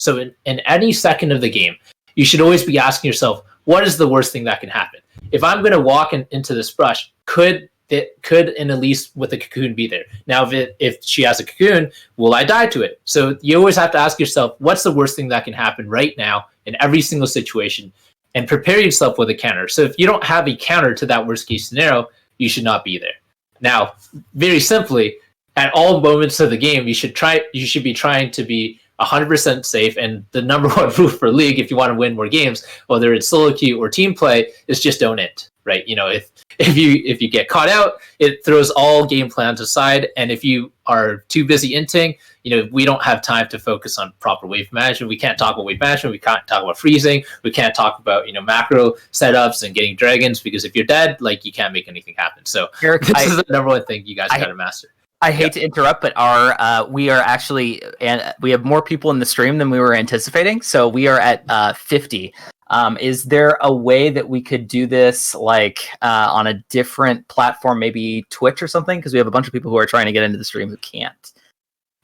So in any second of the game, you should always be asking yourself, what is the worst thing that can happen? If I'm going to walk into this brush, could an Elise with a cocoon be there? Now, if she has a cocoon, will I die to it? So you always have to ask yourself, what's the worst thing that can happen right now in every single situation, and prepare yourself with a counter. So if you don't have a counter to that worst case scenario, you should not be there. Now, very simply, at all moments of the game, you should be trying to be 100% safe. And the number one rule for League, if you want to win more games, whether it's solo queue or team play, is just don't int. Right? You know, if you get caught out, it throws all game plans aside. And if you are too busy inting, you know, we don't have time to focus on proper wave management. We can't talk about wave management. We can't talk about freezing. We can't talk about, you know, macro setups and getting dragons, because if you're dead, like, you can't make anything happen. So Eric, this is the number one thing you guys got to master. I hate to interrupt, but we are actually, and we have more people in the stream than we were anticipating. So we are at 50. Is there a way that we could do this, like, on a different platform, maybe Twitch or something? Because we have a bunch of people who are trying to get into the stream who can't.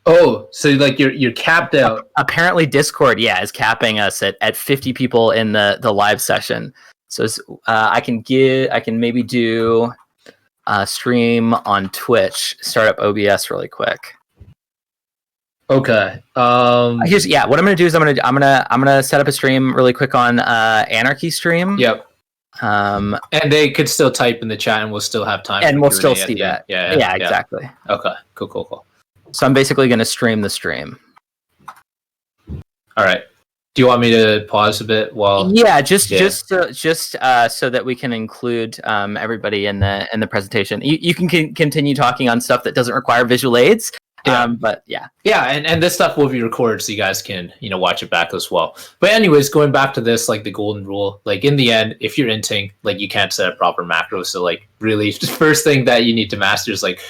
Oh, so like you're capped out. Apparently Discord, is capping us at 50 people in the live session. So I can maybe do a stream on Twitch, start up OBS really quick. Okay. What I'm gonna do is I'm gonna set up a stream really quick on Anarchy stream. Yep. And they could still type in the chat, and we'll still have time. And we'll still see that. Yeah, exactly. Okay. Cool. So I'm basically gonna stream the stream. All right. Do you want me to pause a bit while? Yeah, just so that we can include everybody in the presentation. You can continue talking on stuff that doesn't require visual aids. But and this stuff will be recorded, so you guys can, you know, watch it back as well. But anyways, going back to this, like, the golden rule, like, in the end, if you're inting, like, you can't set a proper macro. So, like, really, the first thing that you need to master is, like,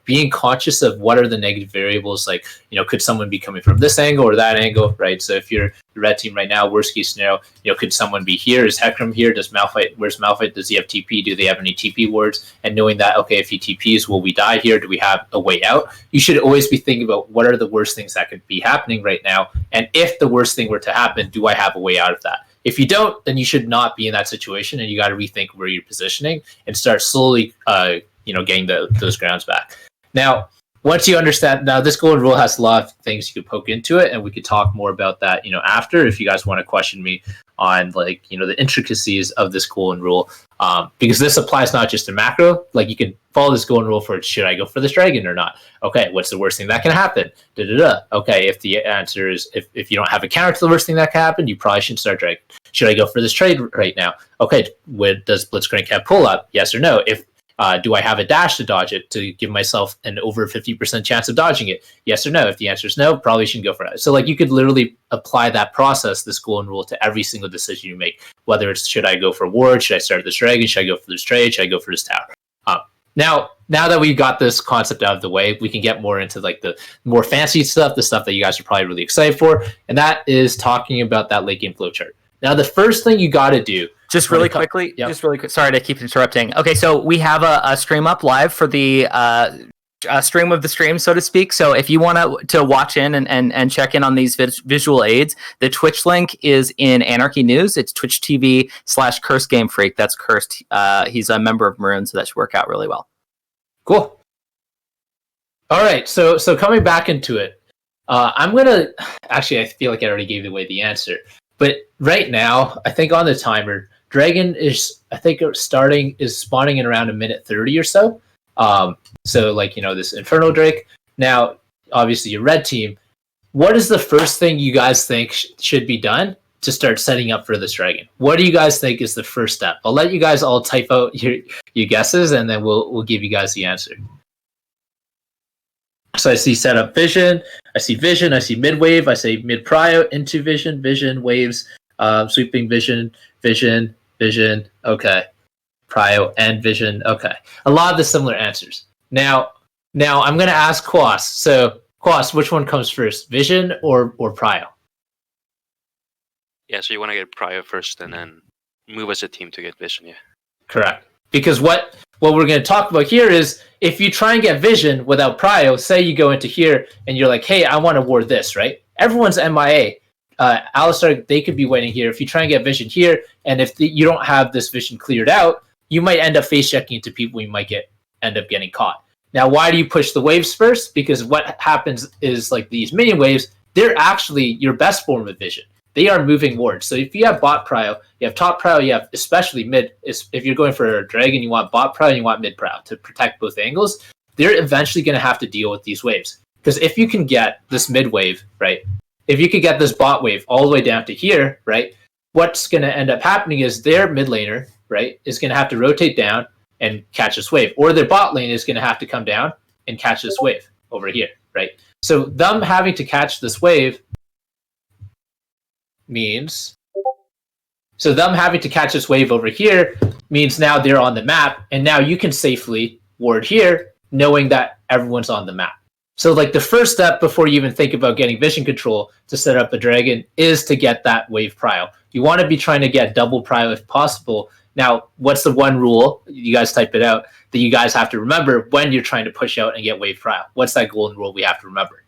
being conscious of what are the negative variables. Like, you know, could someone be coming from this angle or that angle, right? So if you're the red team right now, worst case scenario, you know, could someone be here? Is Hecarim here? Where's Malphite? Does he have TP? Do they have any TP wards? And knowing that, okay, if he TPs, will we die here? Do we have a way out? You should always be thinking about what are the worst things that could be happening right now. And if the worst thing were to happen, do I have a way out of that? If you don't, then you should not be in that situation, and you got to rethink where you're positioning and start slowly, getting those grounds back. Now, once you understand, now this golden rule has a lot of things you could poke into it, and we could talk more about that, you know, after, if you guys want to question me on, like, you know, the intricacies of this golden rule, because this applies not just to macro. Like, you can follow this golden rule for, should I go for this dragon or not? Okay, what's the worst thing that can happen? Okay, if the answer is, if you don't have a counter to the worst thing that can happen, you probably shouldn't start dragon. Should I go for this trade right now? Okay, does Blitzcrank have pull up? Yes or no? If do I have a dash to dodge it to give myself an over 50% chance of dodging it? Yes or no? If the answer is no, probably shouldn't go for it. So, like, you could literally apply that process, this golden rule, to every single decision you make. Whether it's, should I go for ward? Should I start this dragon? Should I go for this trade? Should I go for this tower? Now that we've got this concept out of the way, we can get more into, like, the more fancy stuff, the stuff that you guys are probably really excited for, and that is talking about that late game flowchart. Now, the first thing you got to do, just really quick. Sorry to keep interrupting. Okay, so we have a stream up live for the stream of the stream, so to speak. So if you want to watch in and check in on these visual aids, the Twitch link is in Anarchy News. It's Twitch TV/CurseGameFreak. That's Cursed. He's a member of Maroon, so that should work out really well. Cool. All right, so coming back into it, I'm gonna actually, I feel like I already gave away the answer, but right now, I think on the timer, Dragon is, I think, spawning in around a minute 30 or so. So, like, you know, this Inferno Drake. Now, obviously, your red team, what is the first thing you guys think should be done to start setting up for this dragon? What do you guys think is the first step? I'll let you guys all type out your guesses, and then we'll give you guys the answer. So I see setup vision, I see mid wave, I say mid prio, into vision, waves, sweeping vision, okay. Prio and vision, okay. A lot of the similar answers. Now I'm gonna ask Quas. So Quas, which one comes first, vision or prio? Yeah, so you want to get prio first and then move as a team to get vision, yeah. Correct. Because what we're going to talk about here is, if you try and get vision without prio, say you go into here and you're like, hey, I want to ward this, right? Everyone's MIA. Alistar, they could be waiting here. If you try and get vision here, and if you don't have this vision cleared out, you might end up face checking into people. You might end up getting caught. Now, why do you push the waves first? Because what happens is like these minion waves, they're actually your best form of vision. They are moving wards. So if you have bot prio, you have top prio, you have especially mid. If you're going for a dragon, you want bot prio and you want mid prio to protect both angles. They're eventually going to have to deal with these waves. Because if you can get this mid wave, right? If you could get this bot wave all the way down to here, right? What's going to end up happening is their mid laner, right, is going to have to rotate down and catch this wave. Or their bot lane is going to have to come down and catch this wave over here, right? So them having to catch this wave means... So them having to catch this wave over here means now they're on the map, and now you can safely ward here, knowing that everyone's on the map. So like the first step before you even think about getting vision control to set up a dragon is to get that wave prio. You want to be trying to get double prio if possible. Now, what's the one rule, you guys type it out, that you guys have to remember when you're trying to push out and get wave prio? What's that golden rule we have to remember?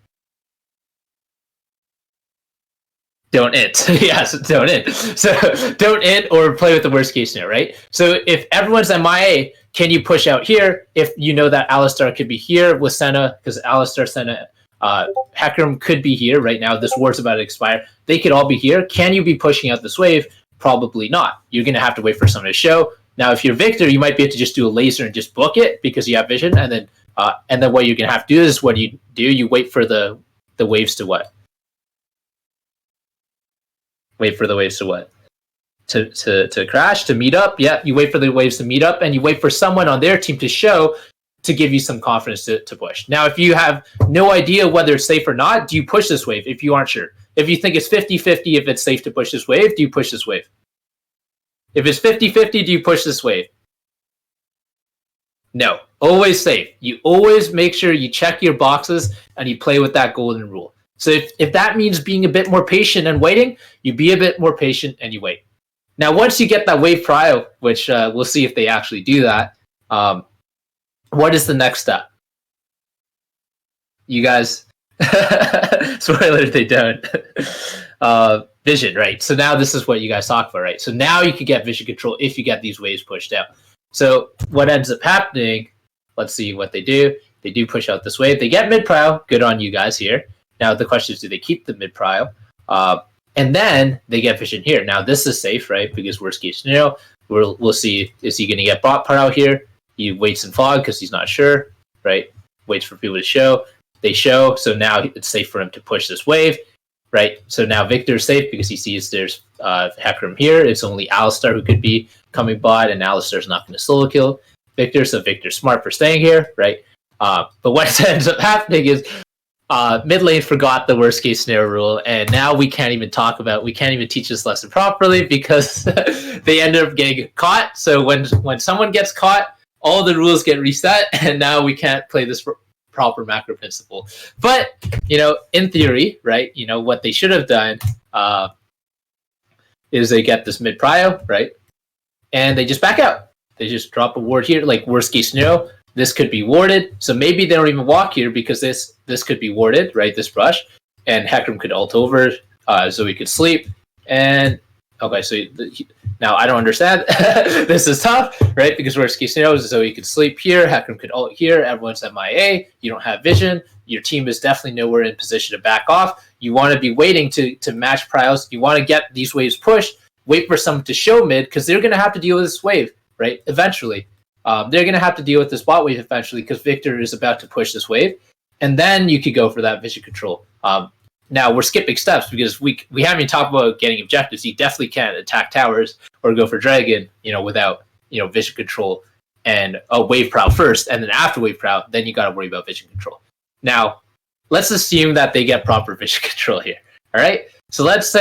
Don't int. Yes, don't int. So don't int or play with the worst case scenario, right? So if everyone's MIA, can you push out here if you know that Alistar could be here with Senna, because Alistar, Senna, Hecarim could be here right now. This ward's about to expire. They could all be here. Can you be pushing out this wave? Probably not. You're going to have to wait for someone to show. Now, if you're Victor, you might be able to just do a laser and just book it because you have vision. And then what you're going to have to do is, what do? You wait for the waves to what? Wait for the waves to what? To crash, to meet up. Yeah, you wait for the waves to meet up, and you wait for someone on their team to show to give you some confidence to push. Now, if you have no idea whether it's safe or not, do you push this wave if you aren't sure? If you think it's 50-50 if it's safe to push this wave, do you push this wave? If it's 50-50, do you push this wave? No. Always safe. You always make sure you check your boxes and you play with that golden rule. So if that means being a bit more patient and waiting, you be a bit more patient and you wait. Now, once you get that wave prio, which we'll see if they actually do that, what is the next step? You guys, spoiler, they don't. Vision, right? So now this is what you guys talk about, right? So now you can get vision control if you get these waves pushed out. So what ends up happening, let's see what they do. They do push out this wave. They get mid prio. Good on you guys here. Now the question is, do they keep the mid prio? And then they get vision here. Now this is safe, right? Because worst case scenario, we'll see, is he going to get bot prio here? He waits in fog because he's not sure, right? Waits for people to show. They show, so now it's safe for him to push this wave, right? So now Victor's safe because he sees there's Hecarim here. It's only Alistar who could be coming bot, and Alistar's not going to solo kill Victor, so Victor's smart for staying here, right? But what ends up happening is mid lane forgot the worst case scenario rule, and now we can't even teach this lesson properly because they ended up getting caught. So when someone gets caught, all the rules get reset, and now we can't play this proper macro principle. But, in theory, right, what they should have done is they get this mid prio, right, and they just back out. They just drop a ward here, like worst case scenario. This could be warded, so maybe they don't even walk here because this could be warded, right? This brush, and Hecarim could ult over, Zoe could sleep, and okay, so now I don't understand. This is tough, right? Because worst case scenario is Zoe could sleep here, Hecarim could ult here, everyone's MIA, you don't have vision, your team is definitely nowhere in position to back off. You want to be waiting to match prios. You want to get these waves pushed, wait for someone to show mid, because they're going to have to deal with this wave, right? Eventually. They're going to have to deal with this bot wave eventually because Victor is about to push this wave. And then you could go for that vision control. Now, we're skipping steps because we haven't even talked about getting objectives. You definitely can't attack towers or go for dragon, without, vision control and a wave prow first. And then after wave prow, then you got to worry about vision control. Now, let's assume that they get proper vision control here. All right. So let's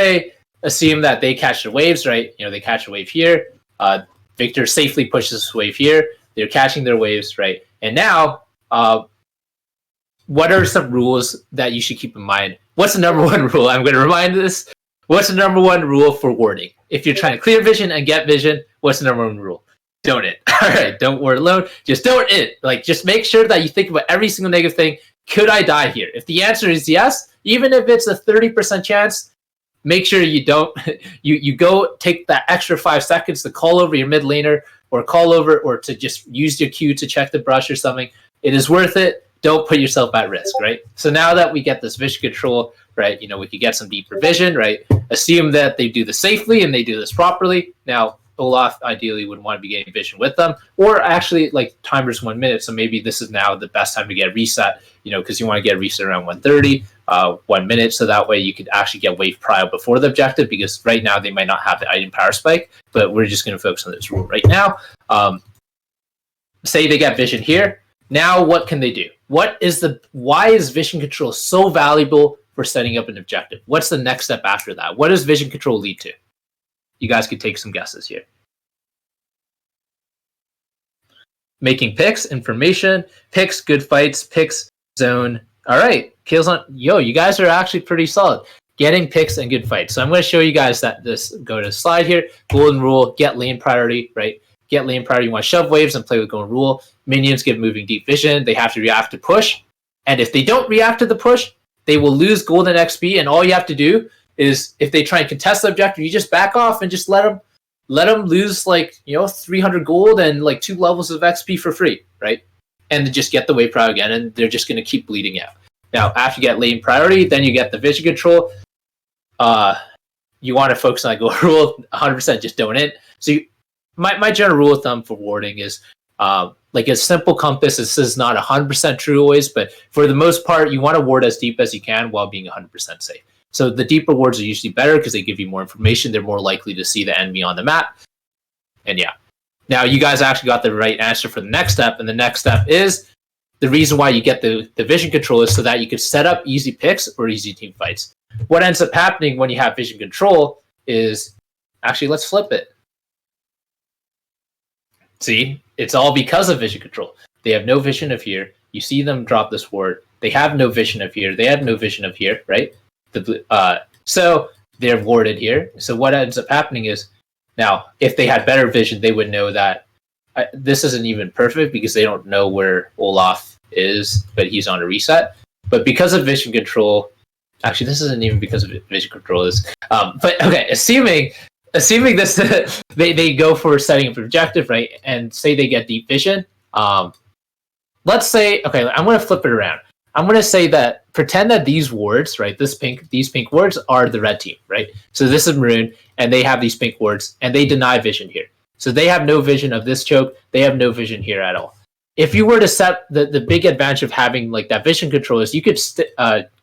assume that they catch the waves, right? They catch a wave here. Victor safely pushes this wave here. They're catching their waves, right? And now, what are some rules that you should keep in mind? What's the number one rule? I'm going to remind this. What's the number one rule for warding? If you're trying to clear vision and get vision, what's the number one rule? Don't it. All right, don't ward alone. Just don't it. Just make sure that you think about every single negative thing. Could I die here? If the answer is yes, even if it's a 30% chance, make sure you don't you go take that extra 5 seconds to call over your mid laner or call over or to just use your Q to check the brush or something. It is worth it. Don't put yourself at risk, right? So now that we get this vision control, right, we could get some deeper vision, right? Assume that they do this safely and they do this properly. Now, Olaf ideally would want to be getting vision with them, or actually like timer's 1 minute. So maybe this is now the best time to get a reset, because you want to get a reset around 1:30, 1 minute. So that way you could actually get wave prio before the objective, because right now they might not have the item power spike, but we're just going to focus on this rule right now. Say they get vision here. Now what can they do? Why is vision control so valuable for setting up an objective? What's the next step after that? What does vision control lead to? You guys could take some guesses here. Making picks, information, picks, good fights, picks, zone. All right, kills on. You guys are actually pretty solid. Getting picks and good fights. So I'm going to show you guys that go to the slide here. Golden rule, get lane priority, right? Get lane priority. You want to shove waves and play with golden rule. Minions get moving deep vision. They have to react to push. And if they don't react to the push, they will lose golden XP. And all you have to do is if they try and contest the objective, you just back off and just let them lose 300 gold and 2 levels of XP for free, right? And just get the wave prio again, and they're just going to keep bleeding out. Now, after you get lane priority, then you get the vision control. You want to focus on gold rule, 100% just don't hit. So my general rule of thumb for warding is a simple compass. This is not 100% true always, but for the most part, you want to ward as deep as you can while being 100% safe. So the deeper wards are usually better because they give you more information. They're more likely to see the enemy on the map. And yeah. Now you guys actually got the right answer for the next step. And the next step is the reason why you get the vision control is so that you could set up easy picks or easy team fights. What ends up happening when you have vision control is, actually, let's flip it. See, it's all because of vision control. They have no vision of here. You see them drop this ward. They have no vision of here. They have no vision of here, right? So they're warded here. So what ends up happening is, now, if they had better vision, they would know that this isn't even perfect because they don't know where Olaf is, but he's on a reset. But because of vision control, actually, this isn't even because of vision control. But okay, assuming this, they go for setting up an objective, right? And say they get deep vision. Let's say, okay, I'm going to flip it around. I'm going to say that pretend that these wards, right, these pink wards are the red team, right? So this is maroon, and they have these pink wards, and they deny vision here. So they have no vision of this choke. They have no vision here at all. If you were to set the big advantage of having that vision control is you could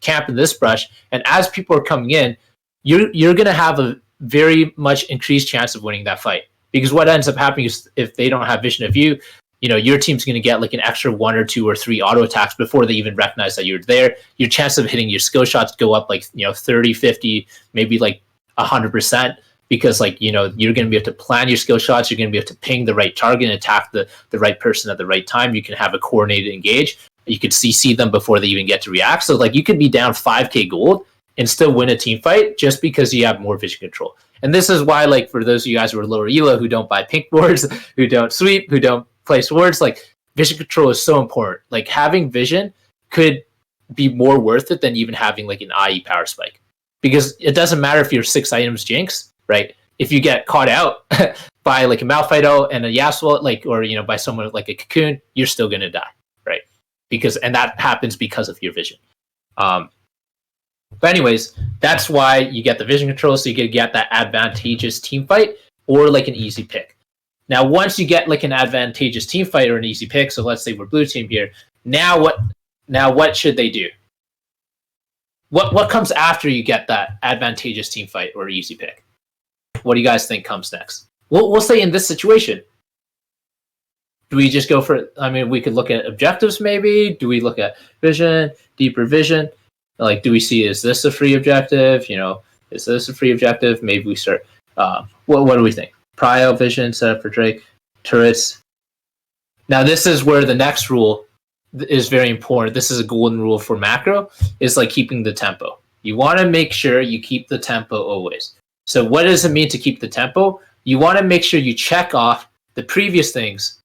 camp in this brush, and as people are coming in, you're going to have a very much increased chance of winning that fight. Because what ends up happening is if they don't have vision of you, your team's going to get an extra 1 or 2 or 3 auto attacks before they even recognize that you're there. Your chance of hitting your skill shots go up 30, 50, maybe 100%, because you're going to be able to plan your skill shots. You're going to be able to ping the right target and attack the right person at the right time. You can have a coordinated engage. You could CC them before they even get to react. So you could be down 5k gold and still win a team fight just because you have more vision control. And this is why, for those of you guys who are lower elo, who don't buy pink boards, who don't sweep, who don't place words, vision control is so important. Having vision could be more worth it than even having an IE power spike, because it doesn't matter if you're 6 items jinx, right? If you get caught out by a Malphite and a Yasuo, or by someone like a Cocoon, you're still gonna die, right? And that happens because of your vision. But anyways, that's why you get the vision control, so you can get that advantageous team fight or an easy pick. Now, once you get an advantageous team fight or an easy pick, so let's say we're blue team here. Now what should they do? What comes after you get that advantageous team fight or easy pick? What do you guys think comes next? We'll say in this situation, do we just go for? We could look at objectives maybe. Do we look at vision, deeper vision? Do we see, is this a free objective? Is this a free objective? Maybe we start. What do we think? Prio vision set up for Drake, turrets. Now this is where the next rule is very important. This is a golden rule for macro, is keeping the tempo. You want to make sure you keep the tempo always. So what does it mean to keep the tempo? You want to make sure you check off the previous things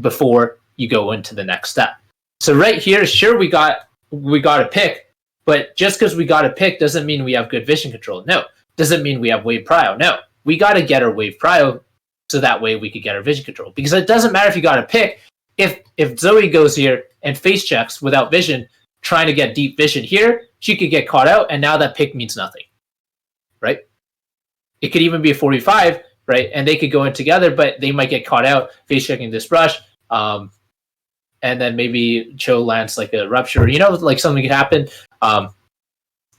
before you go into the next step. So right here, sure, we got a pick, but just because we got a pick doesn't mean we have good vision control. No, doesn't mean we have wave prio. No, we got to get our wave prio so that way we could get our vision control. Because it doesn't matter if you got a pick. If Zoe goes here and face checks without vision, trying to get deep vision here, she could get caught out, and now that pick means nothing, right? It could even be a 45, right? And they could go in together, but they might get caught out face checking this brush. And then maybe Cho lands like a rupture, like something could happen.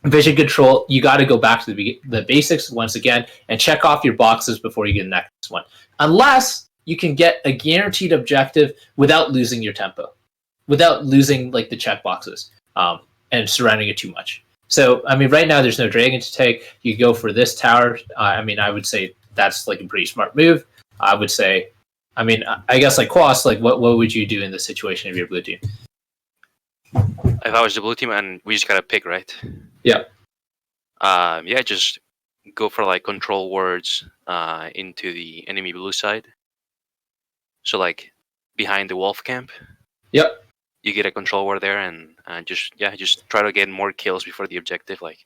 Vision control, you got to go back to the basics once again and check off your boxes before you get the next one. Unless you can get a guaranteed objective without losing your tempo, without losing like the check boxes and surrounding it too much. So, I mean, right now there's no dragon to take. You go for this tower. I would say that's like a pretty smart move. I would say, I guess like Quas, like what would you do in this situation if you're blue team? If I was the blue team and we just gotta pick, right? Yeah. Just go for like control wards into the enemy blue side. So like behind the wolf camp. Yep. You get a control ward there and just try to get more kills before the objective. Like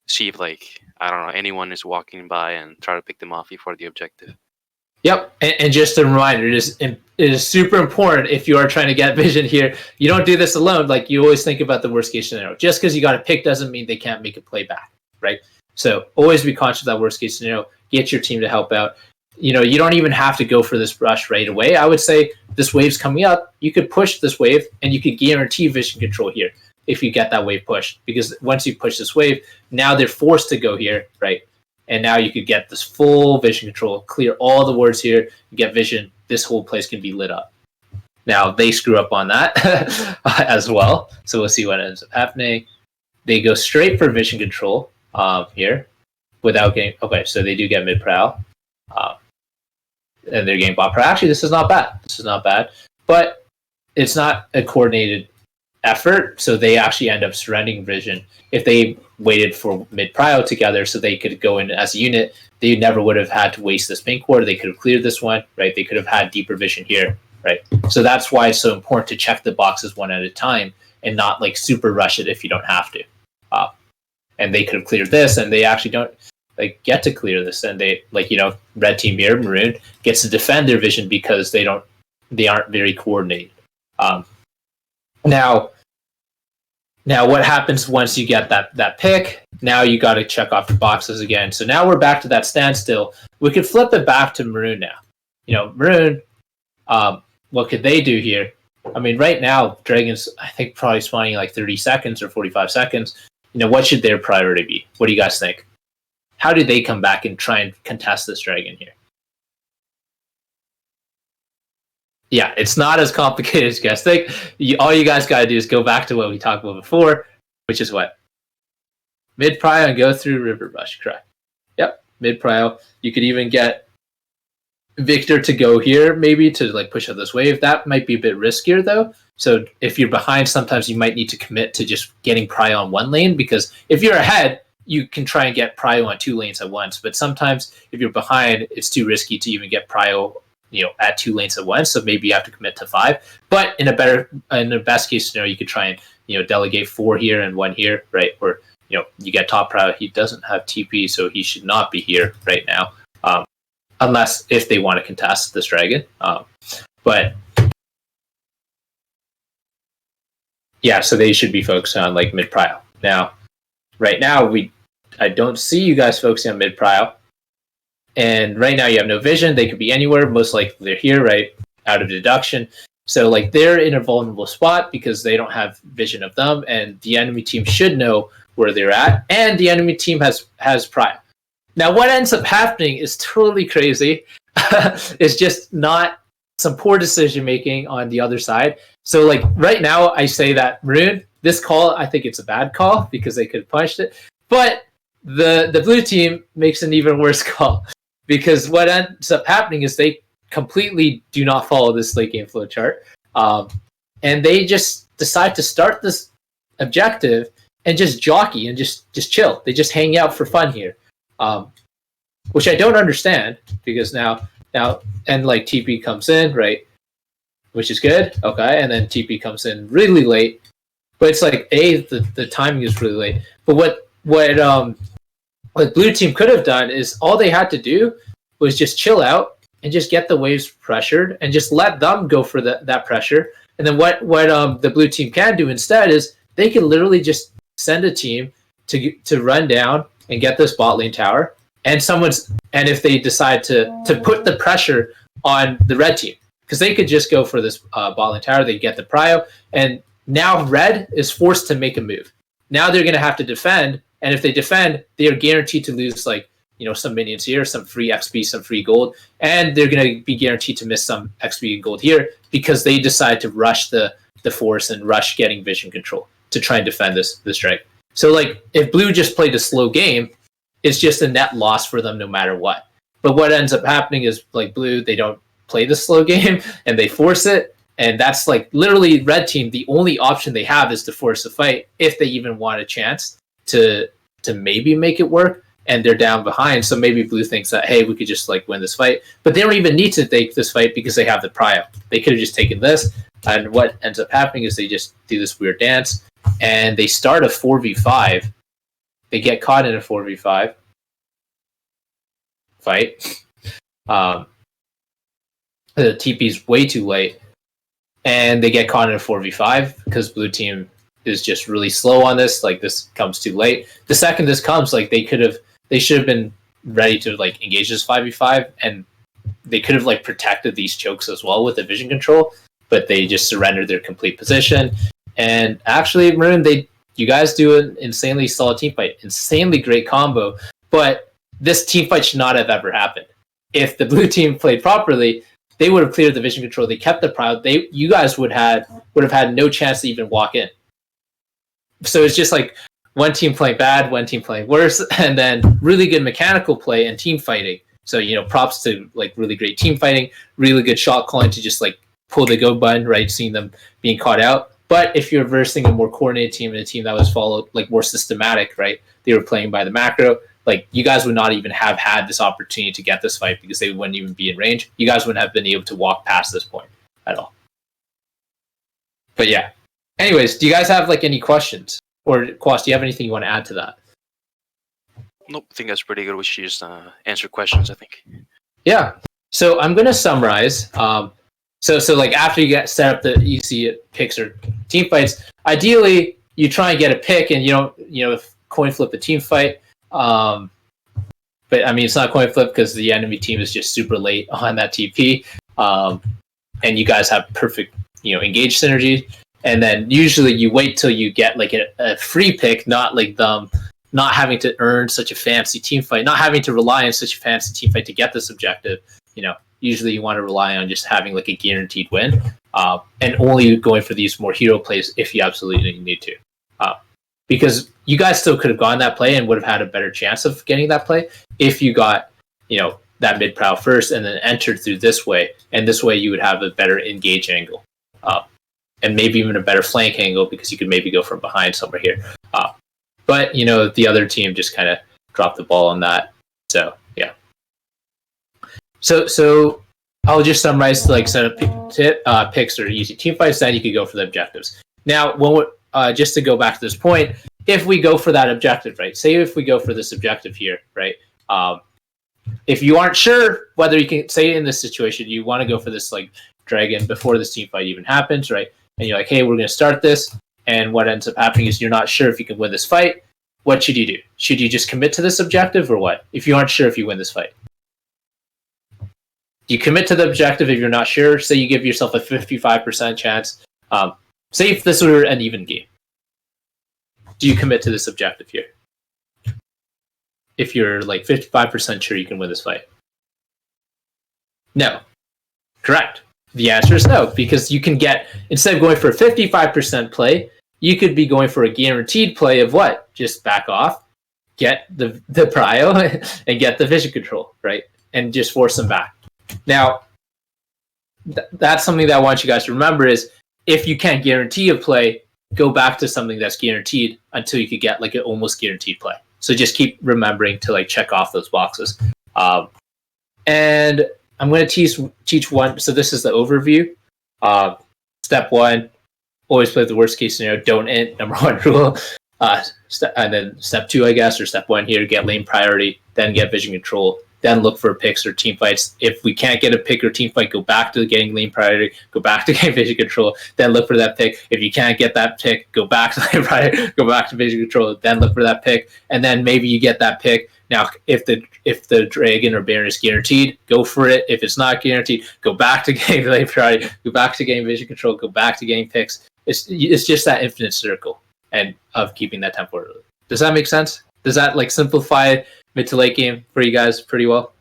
see if like anyone is walking by and try to pick them off before the objective. Yep, and just a reminder, it is super important if you are trying to get vision here. You don't do this alone. Like you always think about the worst case scenario. Just because you got a pick doesn't mean they can't make a play back, right? So always be conscious of that worst case scenario. Get your team to help out. You don't even have to go for this brush right away. I would say this wave's coming up. You could push this wave, and you could guarantee vision control here if you get that wave pushed. Because once you push this wave, now they're forced to go here, right? And now you could get this full vision control, clear all the wards here, get vision. This whole place can be lit up. Now, they screw up on that as well. So we'll see what ends up happening. They go straight for vision control here without getting... Okay, so they do get mid-prowl. And they're getting bot prowl. Actually, this is not bad. But it's not a coordinated effort, so they actually end up surrendering vision. If they waited for mid-prio together so they could go in as a unit, they never would have had to waste this pink ward. They could have cleared this one, right? They could have had deeper vision here, right? So that's why it's so important to check the boxes one at a time and not like super rush it if you don't have to. And they could have cleared this, and they actually don't get to clear this, and they red team here, maroon gets to defend their vision because they aren't very coordinated. Now, what happens once you get that pick? Now you got to check off the boxes again. So now we're back to that standstill. We could flip it back to maroon now. Maroon, what could they do here? Right now, dragons, I think, probably spawning like 30 seconds or 45 seconds. What should their priority be? What do you guys think? How do they come back and try and contest this dragon here? Yeah, it's not as complicated as you guys think. All you guys got to do is go back to what we talked about before, which is what? Mid-prio and go through river rush, correct. Yep, mid-prio. You could even get Victor to go here, maybe, to push out this wave. That might be a bit riskier, though. So if you're behind, sometimes you might need to commit to just getting prio on one lane, because if you're ahead, you can try and get prio on two lanes at once. But sometimes if you're behind, it's too risky to even get prio at two lanes at once, so maybe you have to commit to 5. But in a best case scenario, you could try and delegate 4 here and 1 here, right? Or you get top prio. He doesn't have TP, so he should not be here right now, unless if they want to contest this dragon. But yeah, so they should be focused on mid prio. Now, right now I don't see you guys focusing on mid prio. And right now you have no vision. They could be anywhere. Most likely they're here, right? Out of deduction. So they're in a vulnerable spot because they don't have vision of them, and the enemy team should know where they're at, and the enemy team has prio. Now what ends up happening is totally crazy. It's just not some poor decision making on the other side. So right now I say that maroon, this call, I think it's a bad call because they could have punched it. But the blue team makes an even worse call. Because what ends up happening is they completely do not follow this late game flow chart. And they just decide to start this objective and just jockey and just chill. They just hang out for fun here. Which I don't understand, because now and TP comes in, right? Which is good. Okay, and then TP comes in really late. But it's the timing is really late. But what what blue team could have done is all they had to do was just chill out and just get the waves pressured and just let them go for that pressure. And then what the blue team can do instead is they can literally just send a team to run down and get this bot lane tower. And if they decide to put the pressure on the red team, because they could just go for this bot lane tower, they get the prio, and now red is forced to make a move. Now they're going to have to defend, and if they defend, they are guaranteed to lose some minions here, some free XP, some free gold, and they're going to be guaranteed to miss some XP and gold here because they decide to rush the force and rush getting vision control to try and defend this strike. So if blue just played a slow game, it's just a net loss for them no matter what. But what ends up happening is blue, they don't play the slow game and they force it, and that's literally red team, the only option they have is to force a fight if they even want a chance to maybe make it work, and they're down behind. So maybe blue thinks that, hey, we could just win this fight, but they don't even need to take this fight because they have the prio. They could have just taken this, and what ends up happening is they just do this weird dance and they start a 4v5. They get caught in a 4v5 fight. The TP's way too late, and they get caught in a 4v5 because blue team is just really slow on this. This comes too late. The second this comes, they should have been ready to engage this 5v5, and they could have protected these chokes as well with the vision control, but they just surrendered their complete position. And actually, Maroon, you guys do an insanely solid team fight, insanely great combo, but this team fight should not have ever happened. If the blue team played properly, they would have cleared the vision control. They kept the prio. You guys would have had no chance to even walk in. So it's just one team playing bad, one team playing worse, and then really good mechanical play and team fighting. So props to really great team fighting, really good shot calling to just pull the go button, right? Seeing them being caught out. But if you're versing a more coordinated team and a team that was followed more systematic, right? They were playing by the macro. You guys would not even have had this opportunity to get this fight because they wouldn't even be in range. You guys wouldn't have been able to walk past this point at all. But yeah. Anyways, do you guys have any questions? Or Quas, do you have anything you want to add to that? Nope, I think that's pretty good. We should just answer questions, I think. Yeah. So I'm going to summarize. So after you get set up the EC picks or team fights, ideally you try and get a pick and you don't coin flip a team fight. But I mean, it's not coin flip because the enemy team is just super late on that TP, and you guys have perfect engage synergy. And then usually you wait till you get a free pick, not them not having to earn such a fancy team fight, not having to rely on such a fancy team fight to get this objective. Usually you want to rely on just having a guaranteed win, and only going for these more hero plays if you absolutely need to. Because you guys still could have gone that play and would have had a better chance of getting that play if you got, that mid prow first and then entered through this way. And this way you would have a better engage angle. And maybe even a better flank angle because you could maybe go from behind somewhere here. But, the other team just kind of dropped the ball on that. So, yeah. So I'll just summarize set up picks or easy team fights, then you could go for the objectives. Now, just to go back to this point, if we go for that objective, right? Say if we go for this objective here, right? If you aren't sure whether you can, say in this situation, you want to go for this dragon before this team fight even happens, right? And you're hey, we're going to start this. And what ends up happening is you're not sure if you can win this fight. What should you do? Should you just commit to this objective or what? If you aren't sure if you win this fight. You commit to the objective if you're not sure. Say you give yourself a 55% chance. Say if this were an even game. Do you commit to this objective here? If you're 55% sure you can win this fight. No. Correct. The answer is no, because you can get, instead of going for a 55% play, you could be going for a guaranteed play of what? Just back off, get the prio, and get the vision control, right? And just force them back. Now, that's something that I want you guys to remember is, if you can't guarantee a play, go back to something that's guaranteed until you could get an almost guaranteed play. So just keep remembering to check off those boxes. And I'm going to teach one. So this is the overview. Step one, always play the worst case scenario. Don't int, number one rule. And then step 2, I guess, or step 1 here, get lane priority, then get vision control, then look for picks or team fights. If we can't get a pick or team fight, go back to getting lane priority, go back to getting vision control, then look for that pick. If you can't get that pick, go back to lane priority, go back to vision control, then look for that pick, and then maybe you get that pick. Now, if the dragon or baron is guaranteed, go for it. If it's not guaranteed, go back to getting lane priority, go back to getting vision control, go back to getting picks. It's just that infinite circle and of keeping that tempo early. Does that make sense? Does that like simplify mid to late game for you guys pretty well?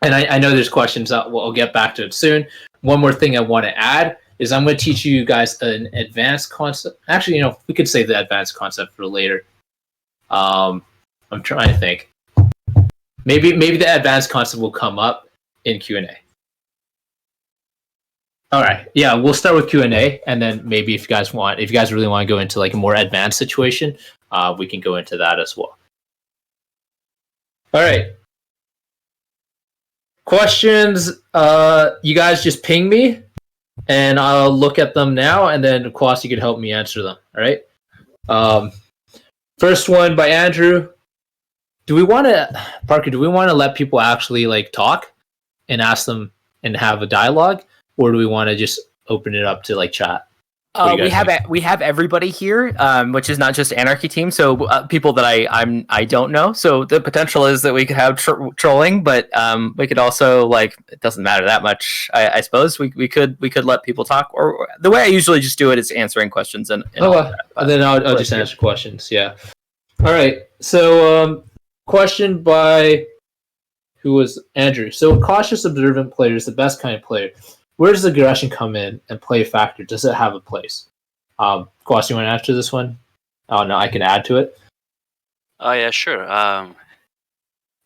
And I know there's questions. I'll get back to it soon. One more thing I want to add is I'm going to teach you guys an advanced concept. Actually, we could save the advanced concept for later. I'm trying to think. Maybe the advanced concept will come up in Q&A. All right. Yeah, we'll start with Q&A, and then maybe if you guys really want to go into like a more advanced situation, we can go into that as well. All right. Questions, you guys just ping me, and I'll look at them now, and then of course you can help me answer them. All right. First one by Andrew. Parker, do we want to let people actually like talk and ask them and have a dialogue, or do we want to just open it up to like chat? We have everybody here, which is not just Anarchy Team. So people that I don't know. So the potential is that we could have trolling, but we could also like it doesn't matter that much. I suppose we could let people talk. Or the way I usually just do it is answering questions and then I'll just answer questions. Yeah. All right. So question by who was Andrew. So a cautious, observant player is the best kind of player. Where does aggression come in and play a factor? Does it have a place? Kwas, you want to answer this one? Oh, no, I can add to it. Oh, yeah, sure.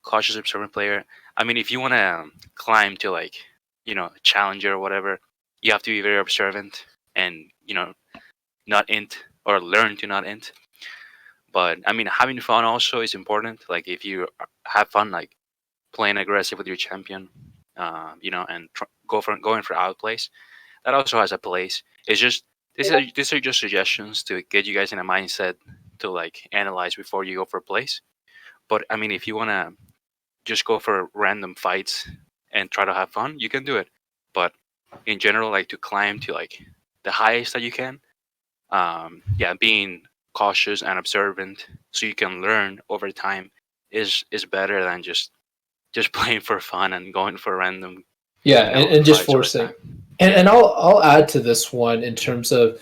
Cautious, observant player. I mean, if you want to climb to, like, a challenger or whatever, you have to be very observant and, not int or learn to not int. But, I mean, having fun also is important. Like, if you have fun, like, playing aggressive with your champion, and going for outplays, that also has a place. It's just these are just suggestions to get you guys in a mindset to like analyze before you go for plays. But I mean, if you want to just go for random fights and try to have fun, you can do it. But in general, like to climb to like the highest that you can, being cautious and observant so you can learn over time is better than just playing for fun and going for random. Yeah, and just forcing. And I'll add to this one in terms of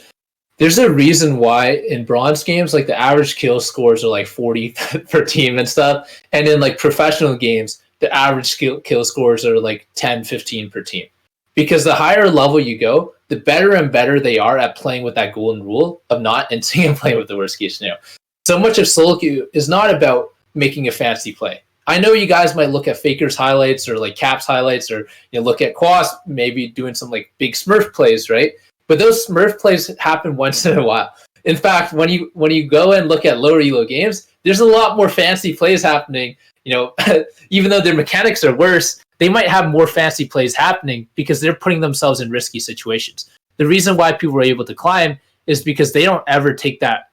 there's a reason why in bronze games like the average kill scores are like 40 per team and stuff, and in like professional games the average kill scores are like 10, 15 per team. Because the higher level you go, the better and better they are at playing with that golden rule of not inting and playing with the worst case scenario. So much of solo queue is not about making a fancy play. I know you guys might look at Faker's highlights or like Cap's highlights, or look at Kwas maybe doing some like big Smurf plays, right? But those Smurf plays happen once in a while. In fact, when you go and look at lower elo games, there's a lot more fancy plays happening. Even though their mechanics are worse, they might have more fancy plays happening because they're putting themselves in risky situations. The reason why people are able to climb is because they don't ever take that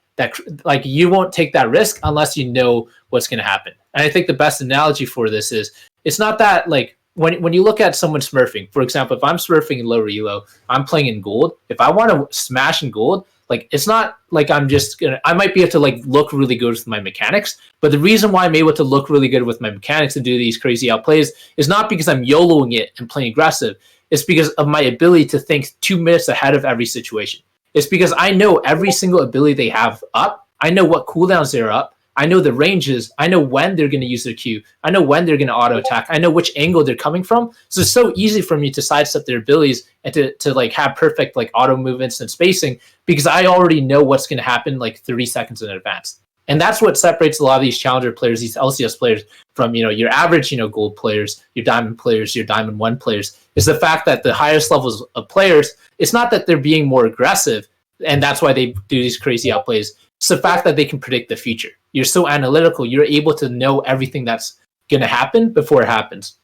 like you won't take that risk unless you know what's going to happen. And I think the best analogy for this is it's not that like when you look at someone smurfing, for example, if I'm smurfing in lower elo, I'm playing in gold. If I want to smash in gold, like it's not like I might be able to like look really good with my mechanics, but the reason why I'm able to look really good with my mechanics and do these crazy outplays is not because I'm YOLOing it and playing aggressive. It's because of my ability to think 2 minutes ahead of every situation. It's because I know every single ability they have up. I know what cooldowns they're up. I know the ranges. I know when they're going to use their Q. I know when they're going to auto attack. I know which angle they're coming from. So it's so easy for me to sidestep their abilities and to like have perfect like auto movements and spacing because I already know what's going to happen like 30 seconds in advance. And that's what separates a lot of these challenger players, these LCS players from, your average, gold players, your diamond players, your diamond 1 players, is the fact that the highest levels of players, it's not that they're being more aggressive and that's why they do these crazy outplays. It's the fact that they can predict the future. You're so analytical. You're able to know everything that's going to happen before it happens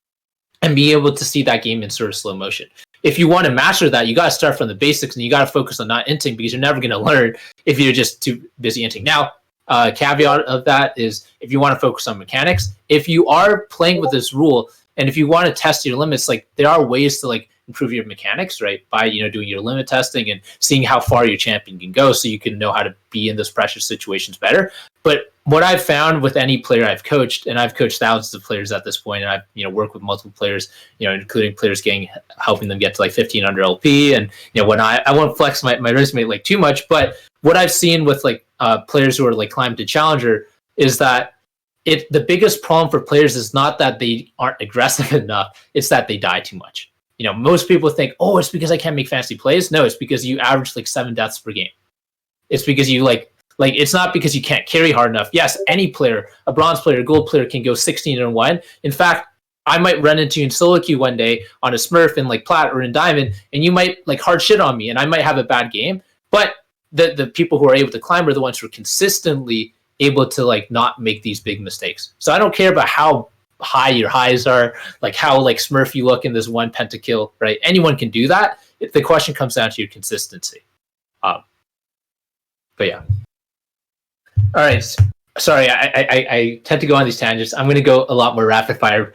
and be able to see that game in sort of slow motion. If you want to master that, you got to start from the basics and you got to focus on not inting because you're never going to learn if you're just too busy inting. Now, caveat of that is if you want to focus on mechanics, if you are playing with this rule and if you want to test your limits, like there are ways to like improve your mechanics, right? By, doing your limit testing and seeing how far your champion can go so you can know how to be in those pressure situations better. But what I've found with any player I've coached, and I've coached thousands of players at this point, and I've, worked with multiple players, including players helping them get to like 15 under LP. And, when I won't flex my resume like too much, but what I've seen with like players who are like climbed to challenger is that the biggest problem for players is not that they aren't aggressive enough, it's that they die too much. Most people think, oh, it's because I can't make fancy plays. No, it's because you average like 7 deaths per game. It's because you like it's not because you can't carry hard enough. Yes, any player, a bronze player, a gold player can go 16-1. In fact, I might run into you in solo queue one day on a Smurf in like plat or in diamond, and you might like hard shit on me, and I might have a bad game. But the people who are able to climb are the ones who are consistently able to like not make these big mistakes. So I don't care about how high your highs are, like how like Smurf you look in this one pentakill, right? Anyone can do that. The question comes down to your consistency. But yeah. All right. Sorry, I tend to go on these tangents. I'm going to go a lot more rapid fire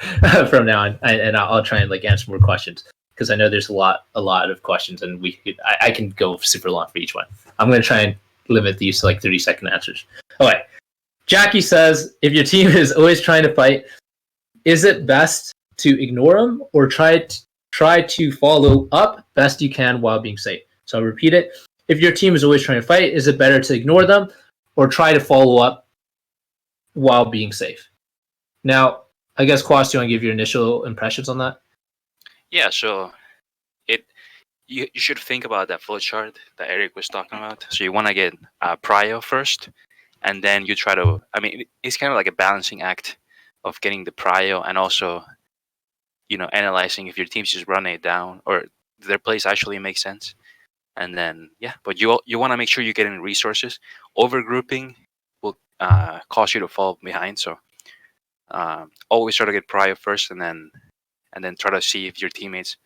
from now on, and I'll try and like answer more questions because I know there's a lot of questions, and I can go super long for each one. I'm going to try and limit these to like 30-second answers. Okay. Jackie says, if your team is always trying to fight, is it best to ignore them or try to follow up best you can while being safe? So I'll repeat it. If your team is always trying to fight, is it better to ignore them or try to follow up while being safe? Now, I guess, Quas, do you want to give your initial impressions on that? Yeah, so you should think about that flow chart that Eric was talking about. So you want to get prio first, and then you try to, it's kind of like a balancing act of getting the prio and also, analyzing if your team's just running it down or their plays actually make sense. And then, but you want to make sure you're getting resources. Overgrouping will cause you to fall behind. So always try to get prio first and then try to see if your teammates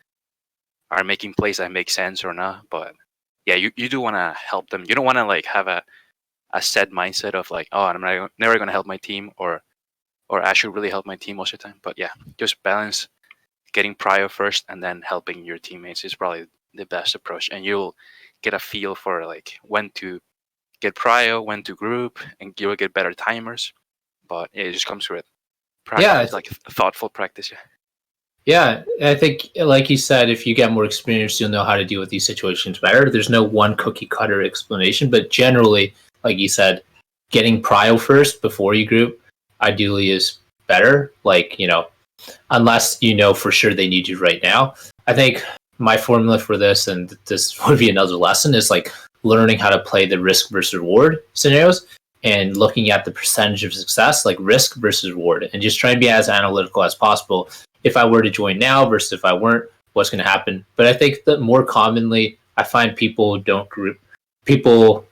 are making plays that make sense or not. But yeah, you do want to help them. You don't want to like have a set mindset of like, oh, I'm never going to help my team or I should really help my team most of the time. But yeah, just balance getting prio first and then helping your teammates is probably the best approach. And you'll get a feel for like when to get prio, when to group, and you'll get better timers. But it just comes with practice. Yeah, it's like thoughtful practice. Yeah, I think, like you said, if you get more experience, you'll know how to deal with these situations better. There's no one cookie cutter explanation, but generally, like you said, getting prio first before you group ideally is better. Like, unless for sure they need you right now. I think my formula for this, and this would be another lesson, is like learning how to play the risk versus reward scenarios and looking at the percentage of success, like risk versus reward, and just trying to be as analytical as possible. If I were to join now versus if I weren't, what's going to happen? But I think that more commonly, I find people don't group, people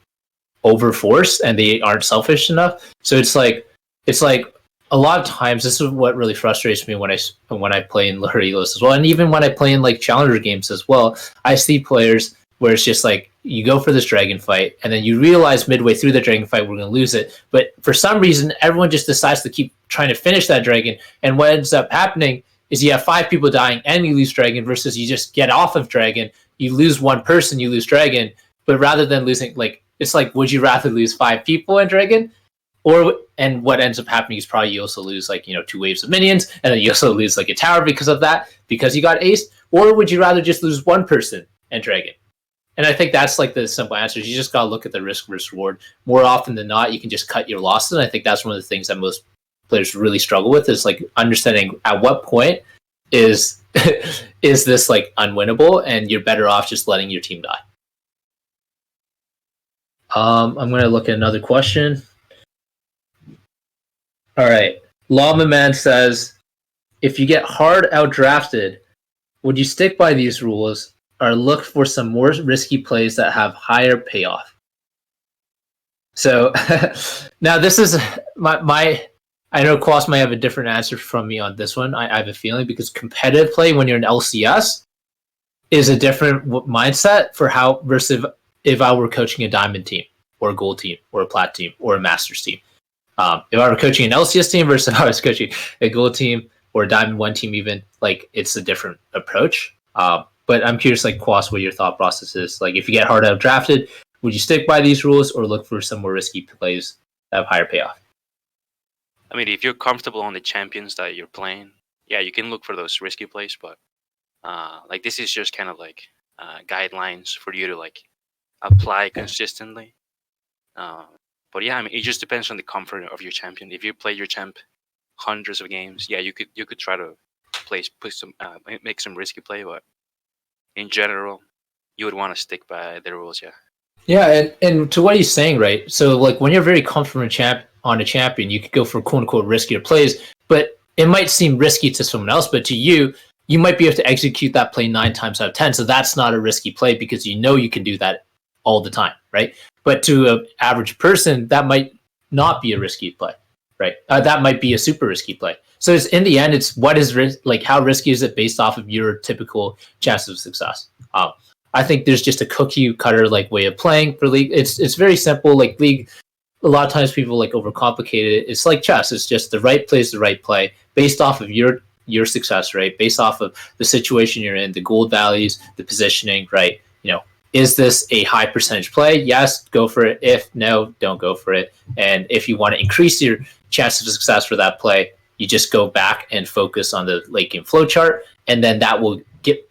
overforce and they aren't selfish enough. So it's like a lot of times, this is what really frustrates me when I play in lower elos as well, and even when I play in like challenger games as well. I see players where it's just like you go for this dragon fight, and then you realize midway through the dragon fight we're going to lose it, but for some reason everyone just decides to keep trying to finish that dragon, and what ends up happening is you have 5 people dying and you lose dragon, versus you just get off of dragon, you lose 1 person, you lose dragon. But rather than losing, like, it's like, would you rather lose 5 people in dragon? And what ends up happening is probably you also lose like 2 waves of minions, and then you also lose like a tower because of that, because you got aced. Or would you rather just lose 1 person and dragon? And I think that's like the simple answer. You just gotta look at the risk versus reward. More often than not, you can just cut your losses. And I think that's one of the things that most players really struggle with, is like understanding at what point is this like unwinnable, and you're better off just letting your team die. I'm going to look at another question. All right. Llama Man says, if you get hard outdrafted, would you stick by these rules or look for some more risky plays that have higher payoff? So now this is my I know Quas might have a different answer from me on this one. I have a feeling, because competitive play when you're in LCS is a different mindset for how versus if I were coaching a diamond team or a gold team or a plat team or a masters team. If I were coaching an LCS team versus if I was coaching a gold team or a diamond 1 team, even, like, it's a different approach. But I'm curious, like, Kwas, what your thought process is. Like, if you get hard out drafted, would you stick by these rules or look for some more risky plays that have higher payoff? I mean, if you're comfortable on the champions that you're playing, yeah, you can look for those risky plays. But like, this is just kind of like guidelines for you to like apply consistently. But yeah, I mean, it just depends on the comfort of your champion. If you play your champ hundreds of games, yeah, you could try to make some risky play, but in general, you would want to stick by the rules. Yeah. Yeah, and to what he's saying, right? So, like, when you're very comfortable on a champion, you could go for quote unquote riskier plays, but it might seem risky to someone else, but to you, you might be able to execute that play 9 times out of 10. So that's not a risky play because you know you can do that all the time, right? But to an average person, that might not be a risky play, right? That might be a super risky play. So it's, in the end, it's what is like, how risky is it based off of your typical chances of success? I think there's just a cookie cutter like way of playing for League. It's very simple. Like League, a lot of times people like overcomplicate it. It's like chess. It's just the right play is the right play based off of your success rate, based off of the situation you're in, the gold values, the positioning, right? You know, is this a high percentage play? Yes, go for it. If no, don't go for it. And if you want to increase your chance of success for that play, you just go back and focus on the late game flow chart, and then that will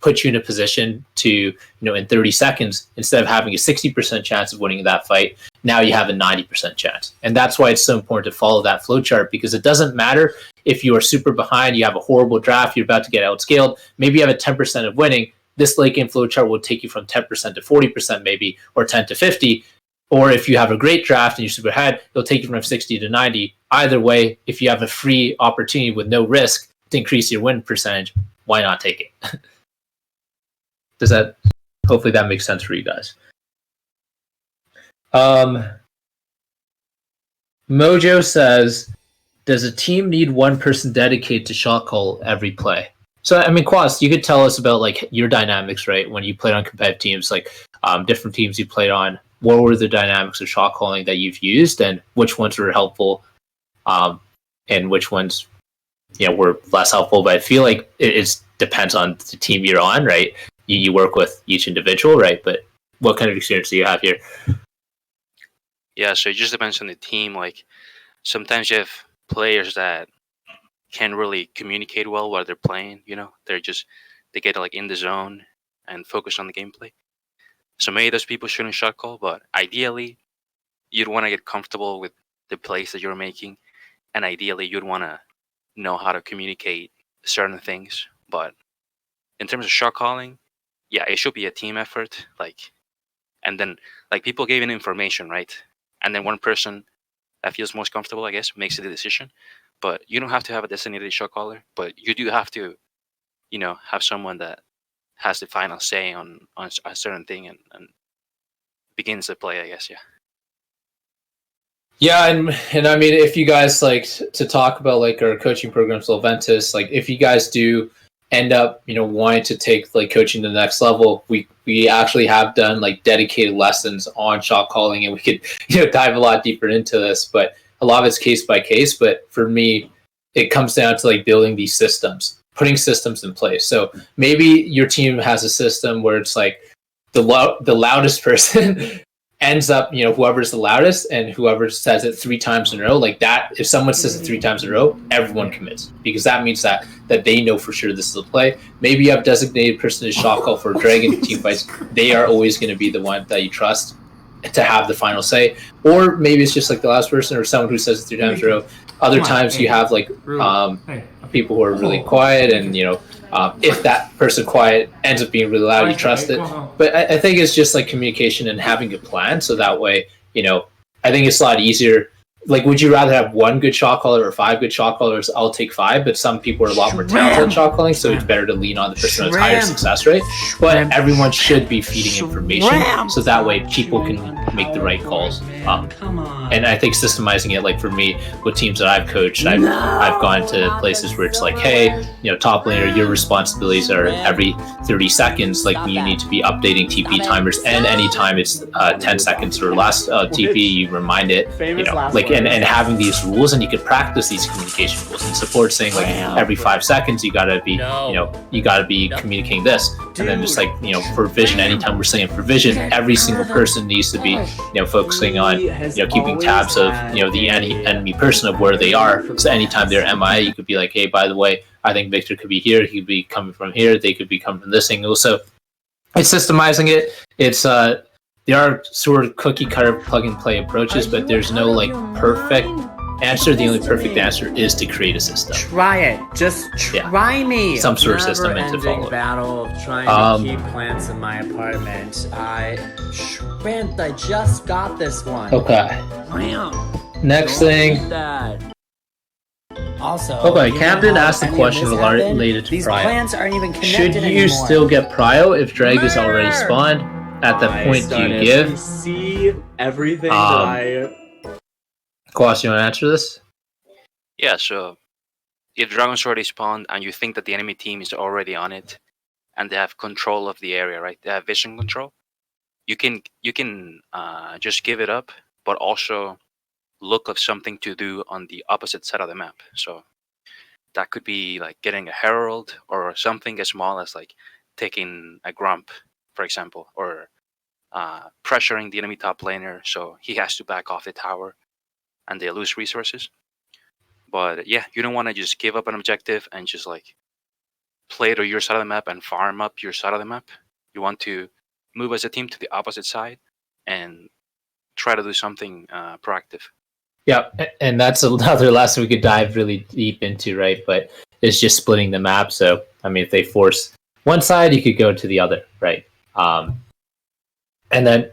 put you in a position to, you know, in 30 seconds, instead of having a 60% chance of winning that fight, now you have a 90% chance. And that's why it's so important to follow that flow chart, because it doesn't matter if you are super behind, you have a horrible draft, you're about to get outscaled, maybe you have a 10% of winning. This late game flow chart will take you from 10% to 40% maybe, or 10 to 50. Or if you have a great draft and you're super ahead, it'll take you from 60 to 90. Either way, if you have a free opportunity with no risk to increase your win percentage, why not take it? Hopefully that makes sense for you guys. Mojo says, does a team need one person dedicated to shot call every play? So, I mean, Kwas, you could tell us about like your dynamics, right? When you played on competitive teams, like different teams you played on, what were the dynamics of shot calling that you've used, and which ones were helpful, and which ones, you know, were less helpful? But I feel like it depends on the team you're on, right? You work with each individual, right? But what kind of experience do you have here? Yeah, so it just depends on the team. Like, sometimes you have players that can't really communicate well while they're playing, you know? They get like in the zone and focus on the gameplay. So maybe those people shouldn't shot call, but ideally, you'd want to get comfortable with the plays that you're making, and ideally, you'd want to know how to communicate certain things. But in terms of shot calling, yeah, it should be a team effort. Like, and then like people gave in information, right? And then one person that feels most comfortable, I guess, makes the decision. But you don't have to have a designated shot caller, but you do have to, you know, have someone that has the final say on a certain thing and begins the play, I guess. Yeah. Yeah, and I mean, if you guys like to talk about like our coaching programs, Loventus, like if you guys do end up, you know, wanting to take like coaching to the next level, we actually have done like dedicated lessons on shot calling, and we could, you know, dive a lot deeper into this, but a lot of it's case by case. But for me, it comes down to like building these systems, putting systems in place. So maybe your team has a system where it's like the loudest person ends up, you know, whoever's the loudest, and whoever says it 3 times in a row, like that, if someone says it 3 times in a row, everyone commits, because that means that they know for sure this is a play. Maybe you have designated person to shot call for Dragon team fights. They are always going to be the one that you trust to have the final say. Or maybe it's just like the last person or someone who says it 3 times in a row. Other times you have like people who are really quiet, and, you know, if that person quiet ends up being really loud, you trust it. But I think it's just like communication and having a plan, so that way, you know, I think it's a lot easier. Like, would you rather have 1 good shot caller or 5 good shot callers? I'll take 5, but some people are a lot more talented at shot calling, so it's better to lean on the person with higher success rate. But everyone should be feeding information, so that way people can make the right calls. And I think systemizing it, like for me, with teams that I've coached, I've gone to places where it's like, hey, top laner, your responsibilities are every 30 seconds, like you need to be updating TP timers, and anytime it's 10 seconds or less TP, you remind it, like, and having these rules, and you could practice these communication rules and support saying like every 5 seconds you gotta be, you gotta be communicating this, and then just like, for vision, anytime we're saying for vision, every single person needs to be, focusing on, keeping tabs of, the enemy person of where they are. So anytime they're MIA, you could be like, hey, by the way, I think Victor could be here. He could be coming from here. They could be coming from this angle. So it's systemizing it. It's there are sort of cookie cutter plug and play approaches, but there's no like perfect answer. The only perfect answer is to create a system. Try it. Just try me. Some sort of system and to follow. Battle of trying to keep plants in my apartment. Trent, I just got this one. Okay. Wow. Next thing. Also, okay, Camden asked a question related to these Prio. plants aren't even connected Should you anymore. still get Prio if Drag is already spawned? At that point, do you give? See everything that I... Kwas, you want to answer this? Yeah, so if Dragon's already spawned and you think that the enemy team is already on it and they have control of the area, right? They have vision control. You can just give it up, but also look of something to do on the opposite side of the map. So that could be like getting a herald or something as small as like taking a grump, for example, or pressuring the enemy top laner so he has to back off the tower and they lose resources. But yeah, you don't want to just give up an objective and just like play to your side of the map and farm up your side of the map. You want to move as a team to the opposite side and try to do something proactive. Yeah, and that's another lesson we could dive really deep into, right? But it's just splitting the map. So, I mean, if they force one side, you could go to the other, right? And then,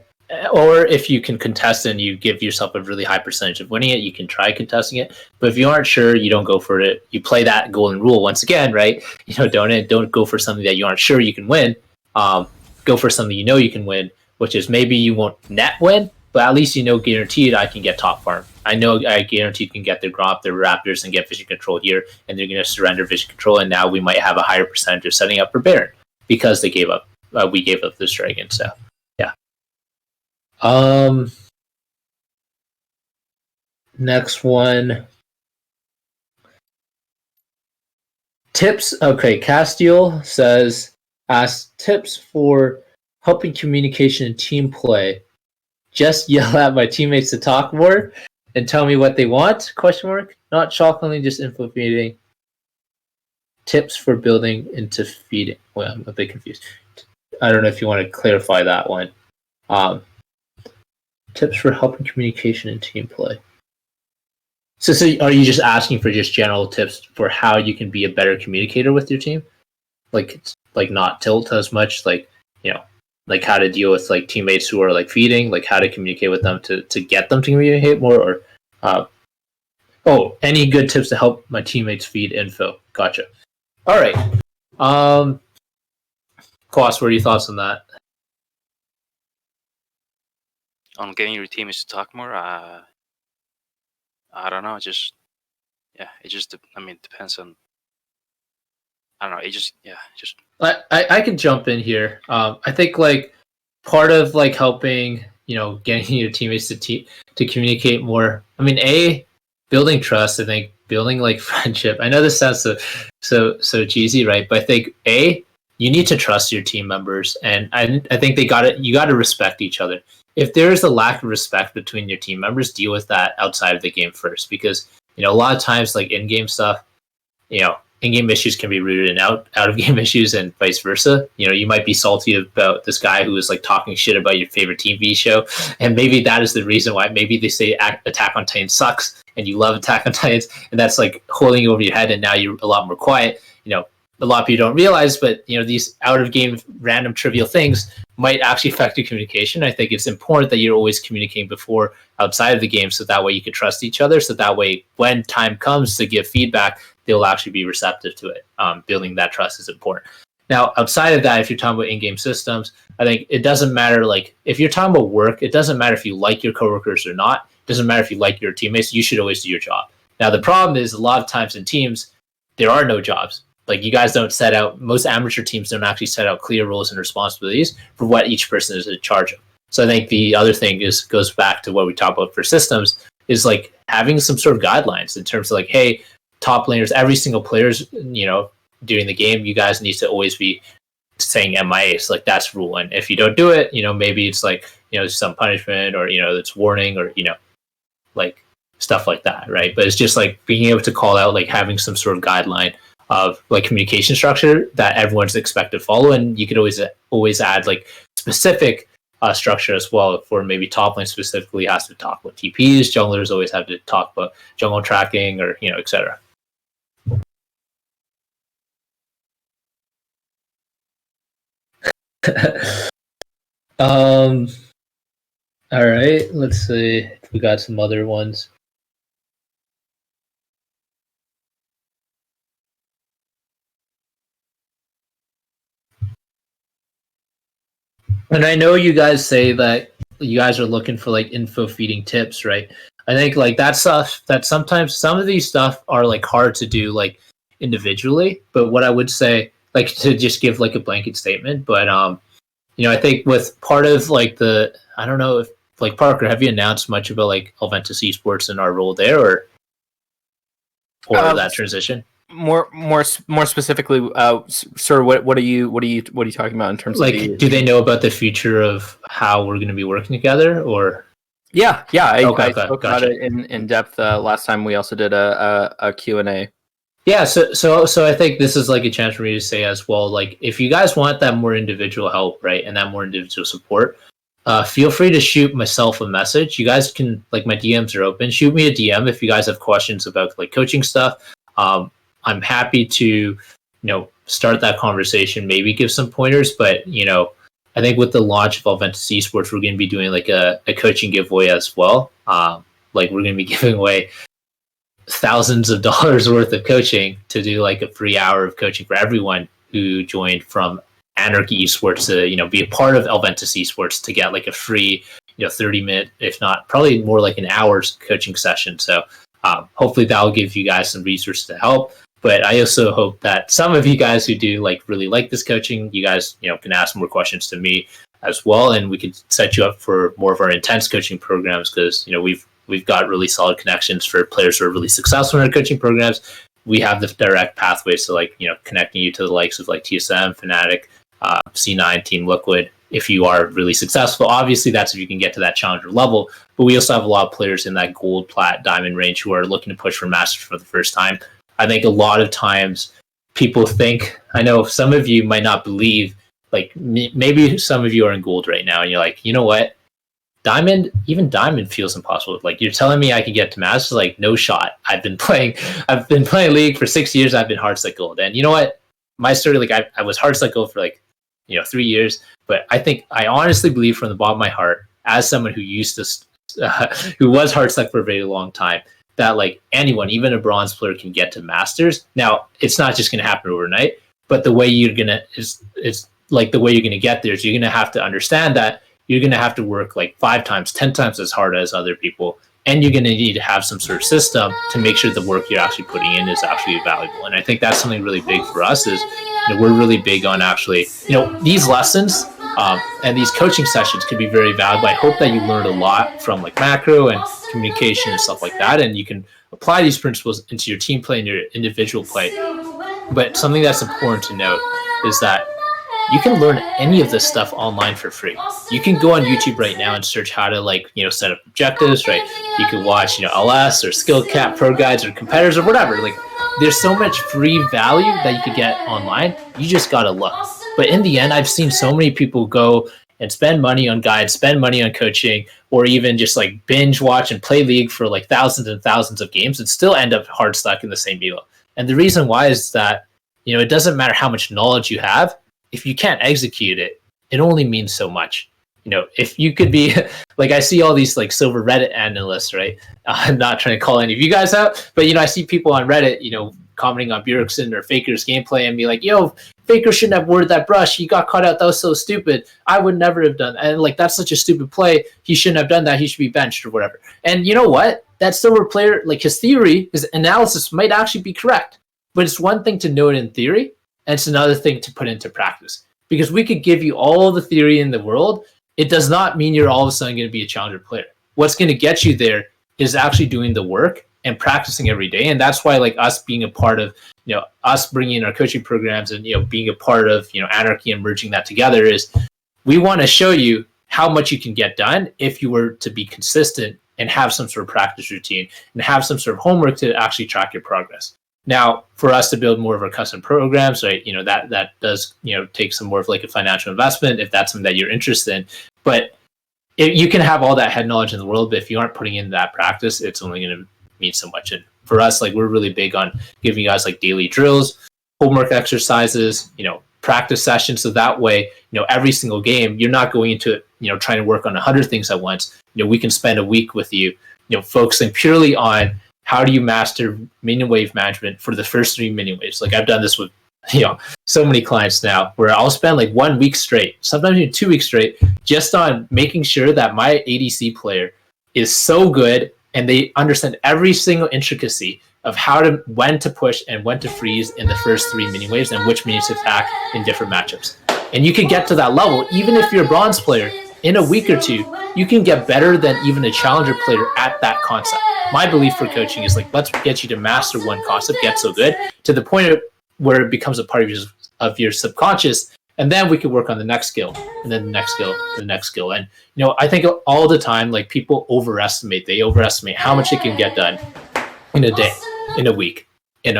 or if you can contest and you give yourself a really high percentage of winning it, you can try contesting it. But if you aren't sure, you don't go for it. You play that golden rule once again, right? Don't go for something that you aren't sure you can win. Go for something you can win, which is maybe you won't net win, but at least guaranteed I can get top farm. I guaranteed can get their Gromp, their Raptors, and get vision control here, and they're going to surrender vision control, and now we might have a higher percentage of setting up for Baron because they gave up. We gave up this dragon, so yeah. Next one. Tips. Okay, Castiel asks tips for helping communication and team play. Just yell at my teammates to talk more and tell me what they want? ? Not shockingly, just info feeding. Tips for building into feeding. Well, I'm a bit confused. I don't know if you want to clarify that one. Tips for helping communication and team play. So are you just asking for just general tips for how you can be a better communicator with your team? Like not tilt as much, like how to deal with like teammates who are like feeding, like how to communicate with them to get them to communicate more, or any good tips to help my teammates feed info. Gotcha. All right. Kwas, what are your thoughts on that? On getting your teammates to talk more, I don't know. It just depends on. I don't know. I can jump in here. I think like part of like helping, getting your teammates to communicate more. I mean, building trust. I think building like friendship. I know this sounds so cheesy, right? But I think you need to trust your team members, and I think you got to respect each other. If there is a lack of respect between your team members, deal with that outside of the game first, because a lot of times like in-game stuff, in-game issues can be rooted in out-of-game issues and vice versa. You might be salty about this guy who is like talking shit about your favorite TV show, and maybe that is the reason why. Maybe they say Attack on Titan sucks, and you love Attack on Titans, and that's like holding you over your head, and now you're a lot more quiet. A lot of people don't realize, but these out-of-game random trivial things might actually affect your communication. I think it's important that you're always communicating before outside of the game, so that way you can trust each other. So that way, when time comes to give feedback, they'll actually be receptive to it. Building that trust is important. Now, outside of that, if you're talking about in-game systems, I think it doesn't matter. Like, if you're talking about work, it doesn't matter if you like your coworkers or not. It doesn't matter if you like your teammates. You should always do your job. Now, the problem is a lot of times in teams, there are no jobs. Like, you guys don't set out, most amateur teams don't actually set out clear roles and responsibilities for what each person is in charge of. So I think the other thing goes back to what we talk about for systems, is like having some sort of guidelines in terms of like, hey, top laners, every single player's, during the game, you guys need to always be saying MIA. So like that's rule. And if you don't do it, maybe it's like, some punishment, or, it's warning, or, like stuff like that. Right. But it's just like being able to call out, like having some sort of guideline of like communication structure that everyone's expected to follow. And you could always add like specific structure as well, for maybe top lane specifically has to talk about TPs. Junglers always have to talk about jungle tracking, or, etc. All right, let's see if we got some other ones. And I know you guys say that you guys are looking for like info feeding tips, right? I think like that stuff, that sometimes some of these stuff are like hard to do like individually, but what I would say, like, to just give like a blanket statement, but I think with part of like I don't know if, like, Parker, have you announced much about like Alventus Esports and our role there, or that transition? More specifically, sir, what are you talking about in terms like, of do they know about the future of how we're going to be working together, or? Yeah, I spoke gotcha. about it in depth last time. We also did a Q&A. Yeah, so I think this is like a chance for me to say as well, like, if you guys want that more individual help, right, and that more individual support, feel free to shoot myself a message. You guys can, like, my DMs are open. Shoot me a DM if you guys have questions about like coaching stuff. I'm happy to, start that conversation, maybe give some pointers, but, I think with the launch of Alventus Esports, we're going to be doing like a coaching giveaway as well. Like, we're going to be giving away thousands of dollars worth of coaching to do like a free hour of coaching for everyone who joined from Anarchy Esports to, be a part of Alventus Esports, to get like a free, 30-minute, if not probably more like an hour's coaching session. So hopefully that'll give you guys some resources to help. But I also hope that some of you guys who do like really like this coaching, you guys, can ask more questions to me as well, and we could set you up for more of our intense coaching programs, because, we've got really solid connections for players who are really successful in our coaching programs. We have the direct pathways to like, connecting you to the likes of like TSM, Fnatic, C9, Team Liquid. If you are really successful, obviously that's if you can get to that challenger level. But we also have a lot of players in that gold, plat, diamond range who are looking to push for masters for the first time. I think a lot of times people think, I know some of you might not believe, like maybe some of you are in gold right now and you're like, you know what? Even diamond feels impossible. Like, you're telling me I can get to masters? Like, no shot. I've been playing League for 6 years. I've been hard gold. And you know what? My story, like, I was hard gold for like, 3 years. But I honestly believe from the bottom of my heart, as someone who used to, who was hard for a very long time, that like anyone, even a bronze player, can get to masters. Now, it's not just going to happen overnight, but the way you're going to, is like the way you're going to get there is you're going to have to understand that you're going to have to work like 5 times, 10 times as hard as other people. And you're going to need to have some sort of system to make sure the work you're actually putting in is actually valuable. And I think that's something really big for us is, we're really big on actually, these lessons and these coaching sessions could be very valuable. I hope that you learned a lot from like macro and communication and stuff like that. And you can apply these principles into your team play and your individual play. But something that's important to note is that you can learn any of this stuff online for free. You can go on YouTube right now and search how to like, set up objectives, right? You can watch, LS or skill cap pro guides or competitors or whatever. Like, there's so much free value that you could get online. You just got to look. But in the end, I've seen so many people go and spend money on guides, spend money on coaching, or even just like binge watch and play League for like thousands and thousands of games and still end up hard stuck in the same elo. And the reason why is that, it doesn't matter how much knowledge you have. If you can't execute it, it only means so much. If you could be like, I see all these like silver Reddit analysts, right? I'm not trying to call any of you guys out, but I see people on Reddit, commenting on Bjergsen or Faker's gameplay and be like, yo, Faker shouldn't have worded that brush. He got caught out. That was so stupid. I would never have done that. And like, that's such a stupid play. He shouldn't have done that. He should be benched or whatever. And you know what? That silver player, like his theory, his analysis might actually be correct. But it's one thing to know it in theory, and it's another thing to put into practice. Because we could give you all the theory in the world. It does not mean you're all of a sudden going to be a challenger player. What's going to get you there is actually doing the work and practicing every day. And that's why, like, us being a part of, us bringing in our coaching programs and, being a part of, Anarchy and merging that together is we want to show you how much you can get done if you were to be consistent and have some sort of practice routine and have some sort of homework to actually track your progress. Now, for us to build more of our custom programs, right, that does, take some more of like a financial investment if that's something that you're interested in. But you can have all that head knowledge in the world, but if you aren't putting in that practice, it's only going to mean so much. And for us, like, we're really big on giving you guys like daily drills, homework exercises, practice sessions. So that way, every single game, you're not going into it, trying to work on 100 things at once. We can spend a week with you, focusing purely on how do you master minion wave management for the first 3 minion waves. Like, I've done this with, so many clients now where I'll spend like 1 week straight, sometimes even 2 weeks straight, just on making sure that my ADC player is so good and they understand every single intricacy of when to push and when to freeze in the first 3 minion waves and which minions to attack in different matchups. And you can get to that level, even if you're a bronze player, in a week or two, you can get better than even a challenger player at that concept. My belief for coaching is like, let's get you to master one concept, get so good to the point where it becomes a part of your subconscious, and then we can work on the next skill, and then the next skill, and the next skill. And I think all the time, like, people overestimate how much they can get done in a day, in a week, in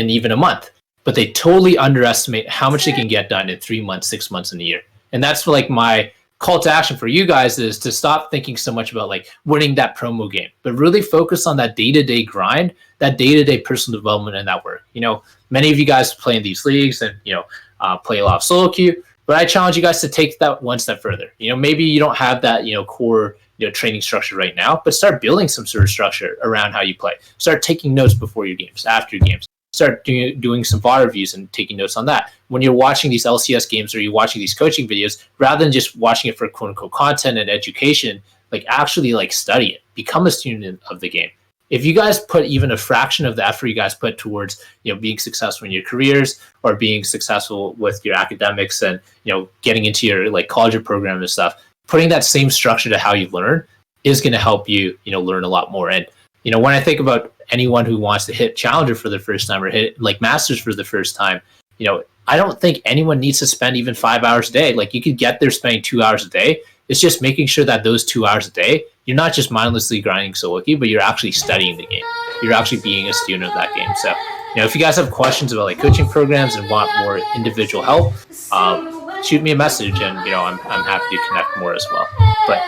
even a month. But they totally underestimate how much they can get done in 3 months, 6 months, and a year. And that's like my call to action for you guys is to stop thinking so much about like winning that promo game, but really focus on that day-to-day grind, that day-to-day personal development and that work. Many of you guys play in these leagues and, play a lot of solo queue, but I challenge you guys to take that one step further. Maybe you don't have that, core, training structure right now, but start building some sort of structure around how you play. Start taking notes before your games, after your games. Start doing some VOD reviews and taking notes on that. When you're watching these LCS games or you're watching these coaching videos, rather than just watching it for quote unquote content and education, like, actually like study it, become a student of the game. If you guys put even a fraction of the effort you guys put towards, being successful in your careers or being successful with your academics and, getting into your like college program and stuff, putting that same structure to how you learn is going to help you, learn a lot more. And, when I think about anyone who wants to hit challenger for the first time or hit like masters for the first time, I don't think anyone needs to spend even 5 hours a day. Like, you could get there spending 2 hours a day. It's just making sure that those 2 hours a day, you're not just mindlessly grinding solo queue, but you're actually studying the game. You're actually being a student of that game. So, if you guys have questions about like coaching programs and want more individual help, shoot me a message and, I'm happy to connect more as well. But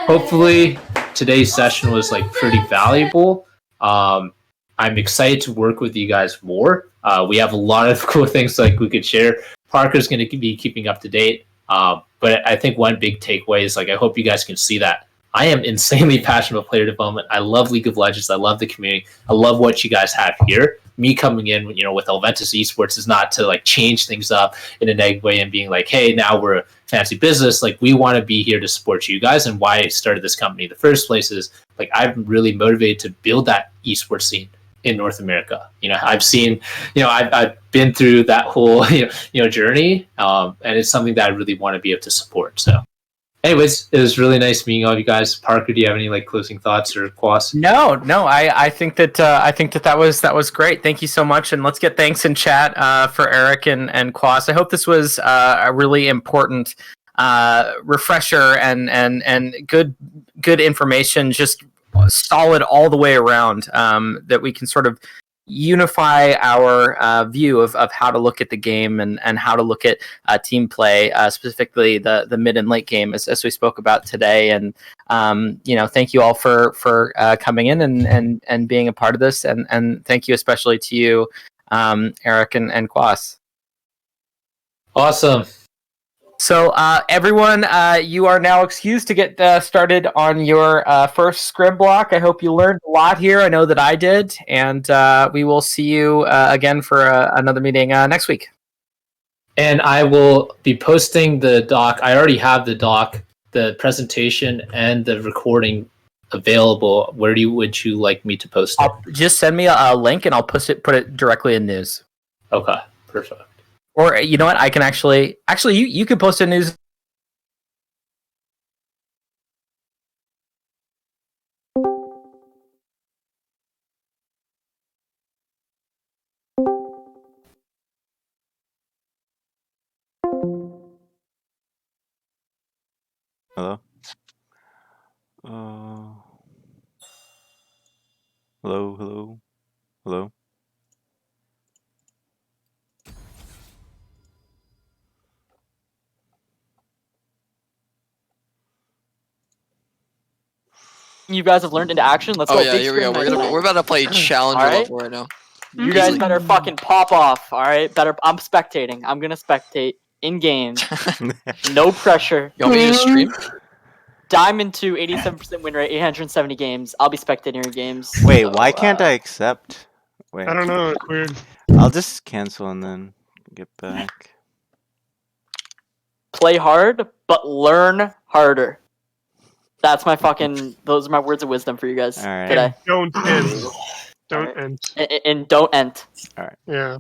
hopefully today's session was like pretty valuable. I'm excited to work with you guys more. We have a lot of cool things like we could share. Parker's going to be keeping up to date. But I think one big takeaway is like, I hope you guys can see that I am insanely passionate about player development. I love League of Legends. I love the community. I love what you guys have here. Me coming in, with Alventus Esports is not to like change things up in a negative way and being like, hey, now we're a fancy business. Like, we want to be here to support you guys. And why I started this company in the first place is like, I'm really motivated to build that esports scene in North America. I've seen, I've been through that whole, journey. And it's something that I really want to be able to support. So anyways, it was really nice meeting all of you guys. Parker, do you have any like closing thoughts or Quas? No. I think that was great. Thank you so much, and let's get thanks in chat for Eric and Quas. I hope this was a really important refresher and good information. Just solid all the way around, that we can sort of unify our view of how to look at the game and how to look at team play, specifically the mid and late game as we spoke about today. And thank you all for coming in and being a part of this, and thank you especially to you, Eric and Quas. Awesome. So, everyone, you are now excused to get started on your first scrim block. I hope you learned a lot here. I know that I did. And we will see you again for another meeting next week. And I will be posting the doc. I already have the doc, the presentation, and the recording available. Where would you like me to post it? Just send me a link and I'll put it directly in news. Okay, perfect. Or you know what? I can actually you can post it in news. Hello? Hello? You guys have learned into action. Let's go. Oh yeah, Big here we go. screen night. We're about to play challenger Alright. level right now. You guys better fucking pop off. All right, better. I'm spectating. I'm gonna spectate in game. No pressure. You want me to stream? Diamond 2, 87% win rate, 870 games. I'll be spectating your games. Wait, So, why can't I accept? Wait. I don't know. It's weird. I'll just cancel and then get back. play hard, but learn harder. That's my fucking. Those are my words of wisdom for you guys Alright. today. Don't end. Don't end. And don't end. Yeah.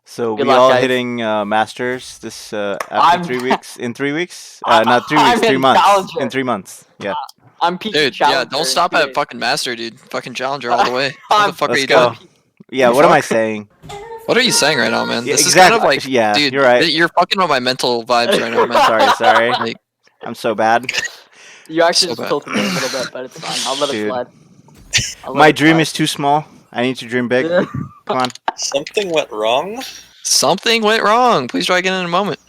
So Good we luck, all guys. hitting Masters this after I'm- 3 weeks? In 3 weeks? Not 3 I'm weeks, 3 in months. Challenger. In 3 months. Yeah. I'm peaking Dude, yeah, challenger don't stop in at PA. fucking master, dude. Fucking challenger all the way. What I'm- the fuck are Let's you go. doing? Yeah, what am I saying? What are you saying right now, man? Yeah, This is kind of exactly. like, Yeah, dude, you're right. You're fucking with my mental vibes right now, man. Sorry. Like, I'm so bad. You actually So just bad. tilted me a little bit, but it's fine. I'll let it Dude. slide. I'll let My it dream slide. is too small. I need to dream big. Come on. Something went wrong? something went wrong. Please try again in a moment.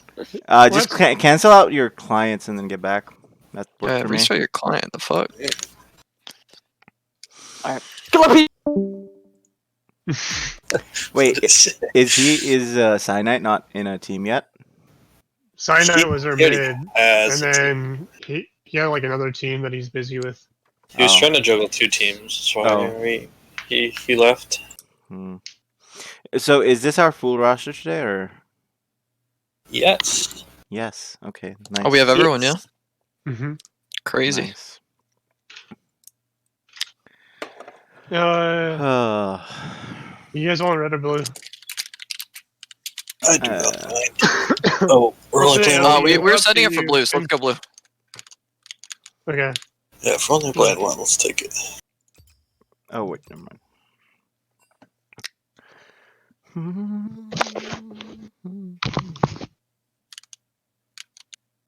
Just cancel out your clients and then get back. That worked for me. Restart your client. The fuck? Good luck, Pete. Wait, is Cyanide not in a team yet? Cyanide was our He mid, already and has a team. then he had like another team that he's busy with. He was Oh. trying to juggle 2 teams, that's why Oh. he left. So is this our full roster today, or? Yes. Yes. Okay. Nice. Oh, we have everyone, yeah? Mm-hmm. Crazy. Nice. You guys want red or blue? I do not mind. Oh, we're only playing one. We're setting up for blue, so let's go blue. Okay. Yeah, if we're only playing one, let's take it. Oh wait, never mind.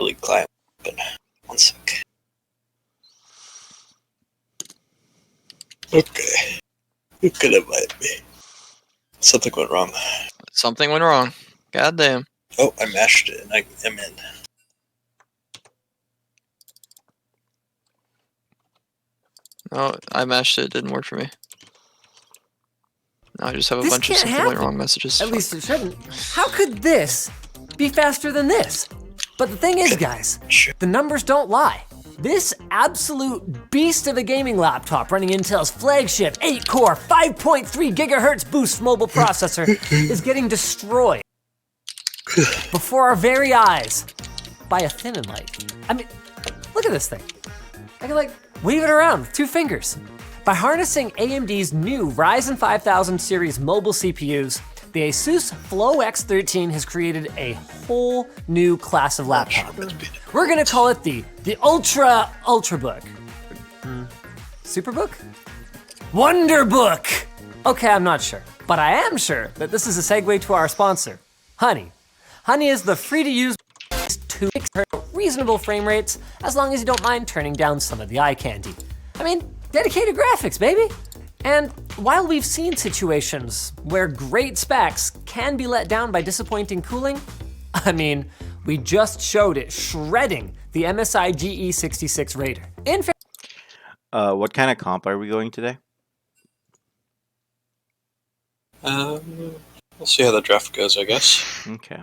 Really climb. But 1 sec. Okay. You could invite me. Something went wrong. Something went wrong. God damn. Oh, I mashed it and I am in. Oh, I mashed it. It didn't work for me. Now I just have a This bunch of can't something went happen. wrong messages. At least it shouldn't. How could this be faster than this? But the thing is, guys, the numbers don't lie. This absolute beast of a gaming laptop running Intel's flagship 8-core, 5.3 gigahertz boost mobile processor is getting destroyed before our very eyes by a thin and light. I mean, look at this thing. I can like wave it around with 2 fingers. By harnessing AMD's new Ryzen 5000 series mobile CPUs, the Asus Flow X13 has created a whole new class of laptop. We're gonna call it the Ultrabook. Superbook? Wonderbook! Okay, I'm not sure, but I am sure that this is a segue to our sponsor, Honey. Honey is the free-to-use to reasonable frame rates, as long as you don't mind turning down some of the eye candy. I mean, dedicated graphics, baby! And while we've seen situations where great specs can be let down by disappointing cooling, I mean, we just showed it shredding the MSI GE66 Raider. What kind of comp are we going today? We'll see how the draft goes, I guess. Okay.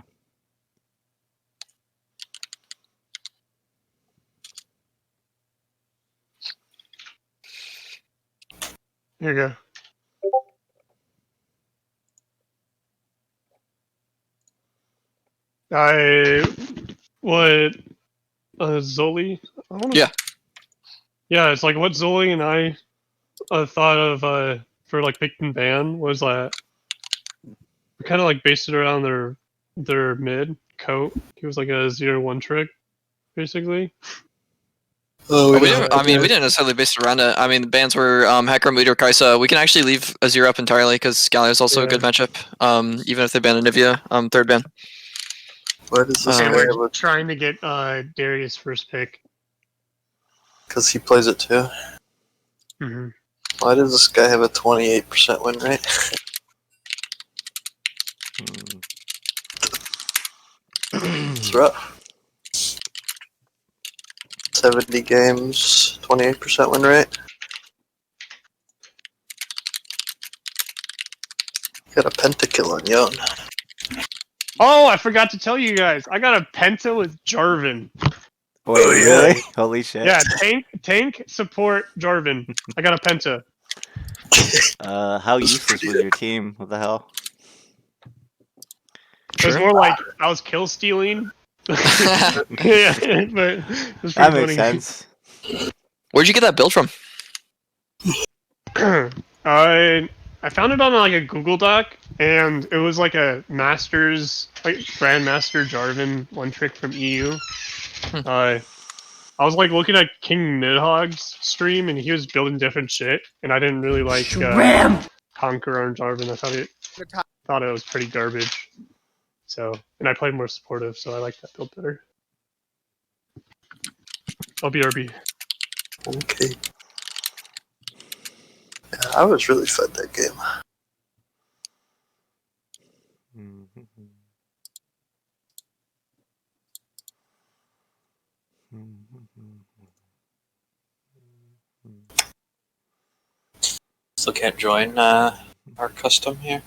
Here you go. What Zoli? Yeah. Yeah, it's like what Zoli and I thought of for like pick and ban was we kind of like based it around their mid coat. He was like a 0-1 trick, basically. We didn't necessarily base it around it. I mean, the bans were Hecarim, Udyr, Kaisa. We can actually leave Azir up entirely because Galio is also a good matchup. Even if they ban Anivia, third ban. Why does this guy we're have a... trying to get Darius first pick. Because he plays it too. Mm-hmm. Why does this guy have a 28% win rate? It's rough. 70 games, 28% win rate. Got a pentakill on Young. Oh, I forgot to tell you guys. I got a penta with Jarvan. Wait, really? Holy shit. Yeah, tank support Jarvan. I got a penta. How useless was your team? What the hell? It was more like I was kill stealing. Yeah, but it was That pretty makes funny. sense. Where'd you get that build from? I found it on like a Google Doc, and it was like a Masters, like Grandmaster Jarvan one trick from EU. I was like looking at King Nidhogg's stream, and he was building different shit, and I didn't really like Conqueror on Jarvan. I thought it was pretty garbage. So, and I played more supportive, so I like that build better. I'll be RB. Okay. Yeah, I was really fed that game. Still can't join our custom here.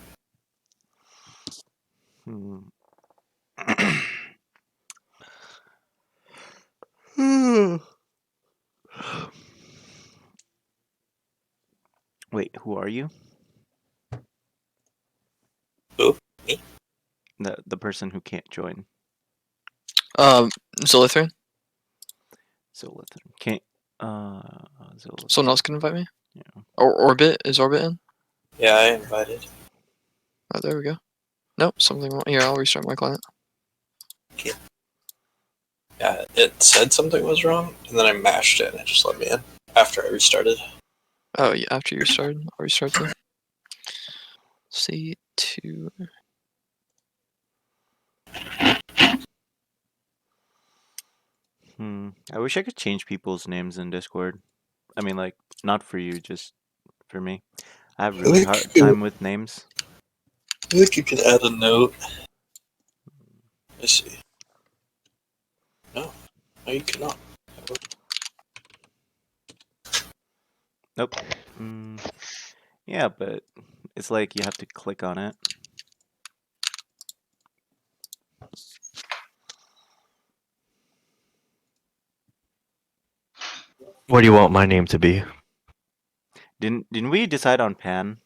Wait, who are you? Who? Me? The person who can't join. Zolithrin. Zolithrin. Can't. Zolithrin. Someone else can invite me. Yeah. Or Orbit. Is Orbit in? Yeah, I invited. Oh, there we go. Nope, something wrong. Here, I'll restart my client. Okay. Yeah, it said something was wrong, and then I mashed it, and it just let me in after I restarted. Oh, yeah, after you restarted, I'll restart them. C2. I wish I could change people's names in Discord. I mean, like, not for you, just for me. I have really hard time with names. I think you can add a note. Let's see. No, you cannot. Nope. Yeah, but it's like you have to click on it. What do you want my name to be? Didn't we decide on Pan?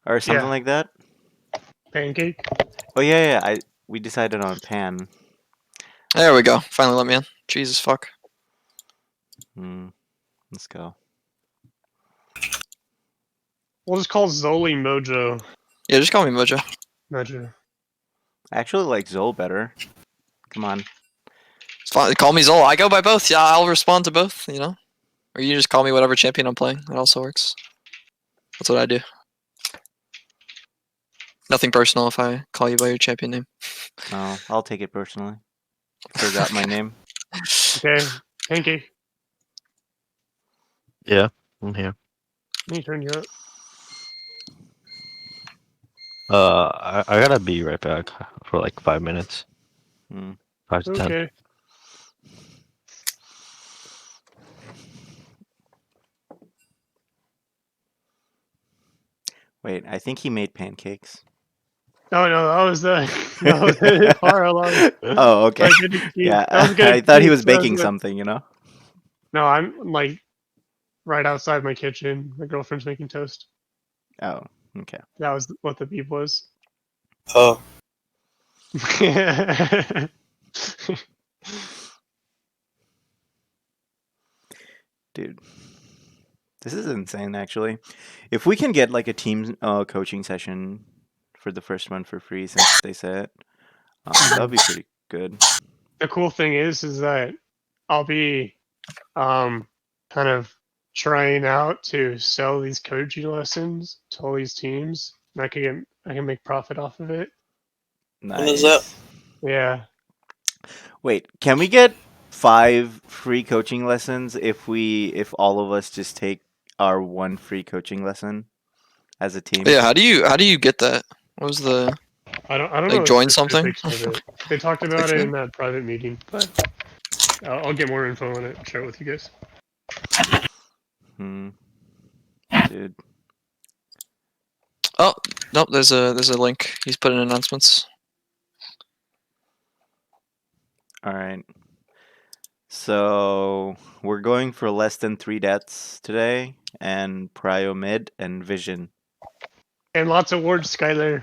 Or something like that? Pancake? Oh yeah, we decided on Pan. There we go. Finally let me in. Jesus fuck. Let's go. We'll just call Zoli Mojo. Yeah, just call me Mojo. Mojo. I actually like Zol better. Come on. It's fine. Call me Zol. I go by both. Yeah, I'll respond to both, you know? Or you just call me whatever champion I'm playing. That also works. That's what I do. Nothing personal if I call you by your champion name. No, I'll take it personally. Forgot my name. Okay, Pancake. Yeah, I'm here. Let me turn you up. I gotta be right back for like 5 minutes. 5 to 10. Okay. Wait, I think he made pancakes. No, that was the far along. Oh, okay. Yeah, I thought he was baking something, you know? No, I'm like, right outside my kitchen. My girlfriend's making toast. Oh, okay. That was what the beep was. Oh. Dude, this is insane. Actually, if we can get like a team coaching session for the first one for free, since they said it, that'd be pretty good. The cool thing is that I'll be kind of trying out to sell these coaching lessons to all these teams, and I can make profit off of it. Nice. When is that? Yeah. Wait, can we get 5 free coaching lessons if all of us just take our 1 free coaching lesson as a team? Yeah, how do you get that? What was the? I don't like know join the something. specifics of it. They talked about it in that private meeting, but I'll get more info on it and share it with you guys. Dude. Oh nope, there's a link. He's put in announcements. All right. So we're going for less than 3 deaths today, and prio mid and vision. And lots of wards, Skylar.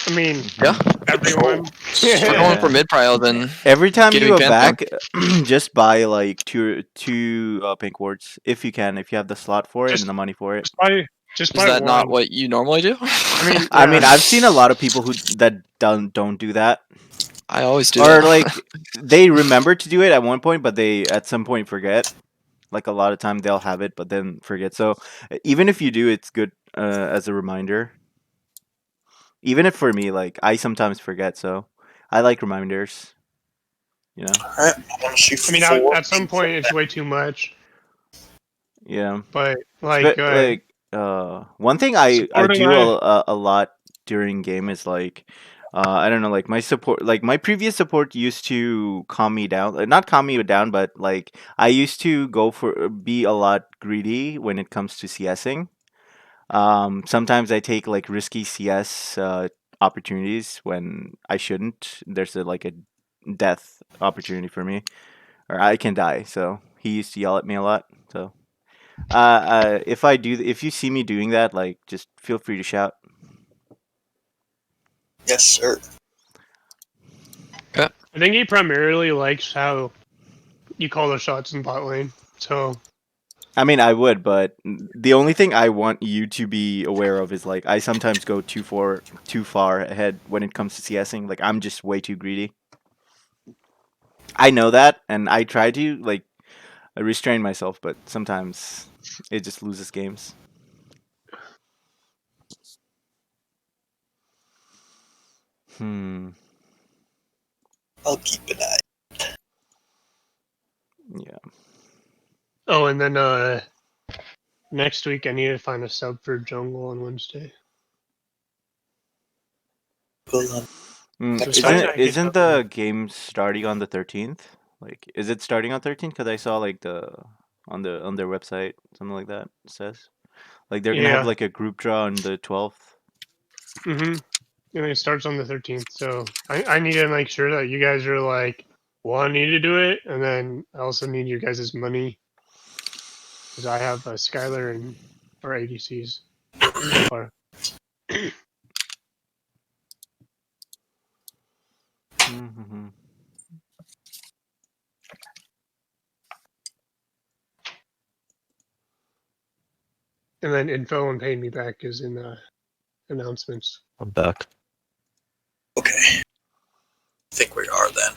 I mean, Yeah. everyone. We're going for mid prio then. Every time you giving go Pantheon. back, just buy like two pink wards if you can, if you have the slot for it Just- and the money for it. Just Is that not what you normally do? I mean, I've seen a lot of people that don't do that. I always do. Or that. like they remember to do it at one point, but they at some point forget. Like a lot of time they'll have it, but then forget. So even if you do, it's good as a reminder. Even if for me, like I sometimes forget, so I like reminders. You know. Alright, I mean, at some point it's way too much. Yeah. But like, one thing I supporting do I- a lot during game is like I don't know, like my support, like my previous support used to calm me down, not calm me down, but like I used to be a lot greedy when it comes to CSing. Sometimes I take like risky CS opportunities when I shouldn't. There's like a death opportunity for me, or I can die. So he used to yell at me a lot. So if you see me doing that, like just feel free to shout. Yes, sir. I think he primarily likes how you call the shots in bot lane. So I mean, I would, but the only thing I want you to be aware of is like I sometimes go too far ahead when it comes to CSing. Like I'm just way too greedy. I know that, and I try to like restrain myself, but sometimes it just loses games. I'll keep an eye. Yeah. oh, and then next week I need to find a sub for jungle on Wednesday. Isn't the game starting on the 13th? Like, is it starting on 13th? Because I saw like on their website something like that says like they're gonna have Yeah. like a group draw on the 12th. And it starts on the 13th. So I need to make sure that you guys are like, wanting to do it, and then I also need your guys' money because I have Skylar and our ADCs so far. And then info on paying me back is in announcements. I'm back. Okay. I think we are then.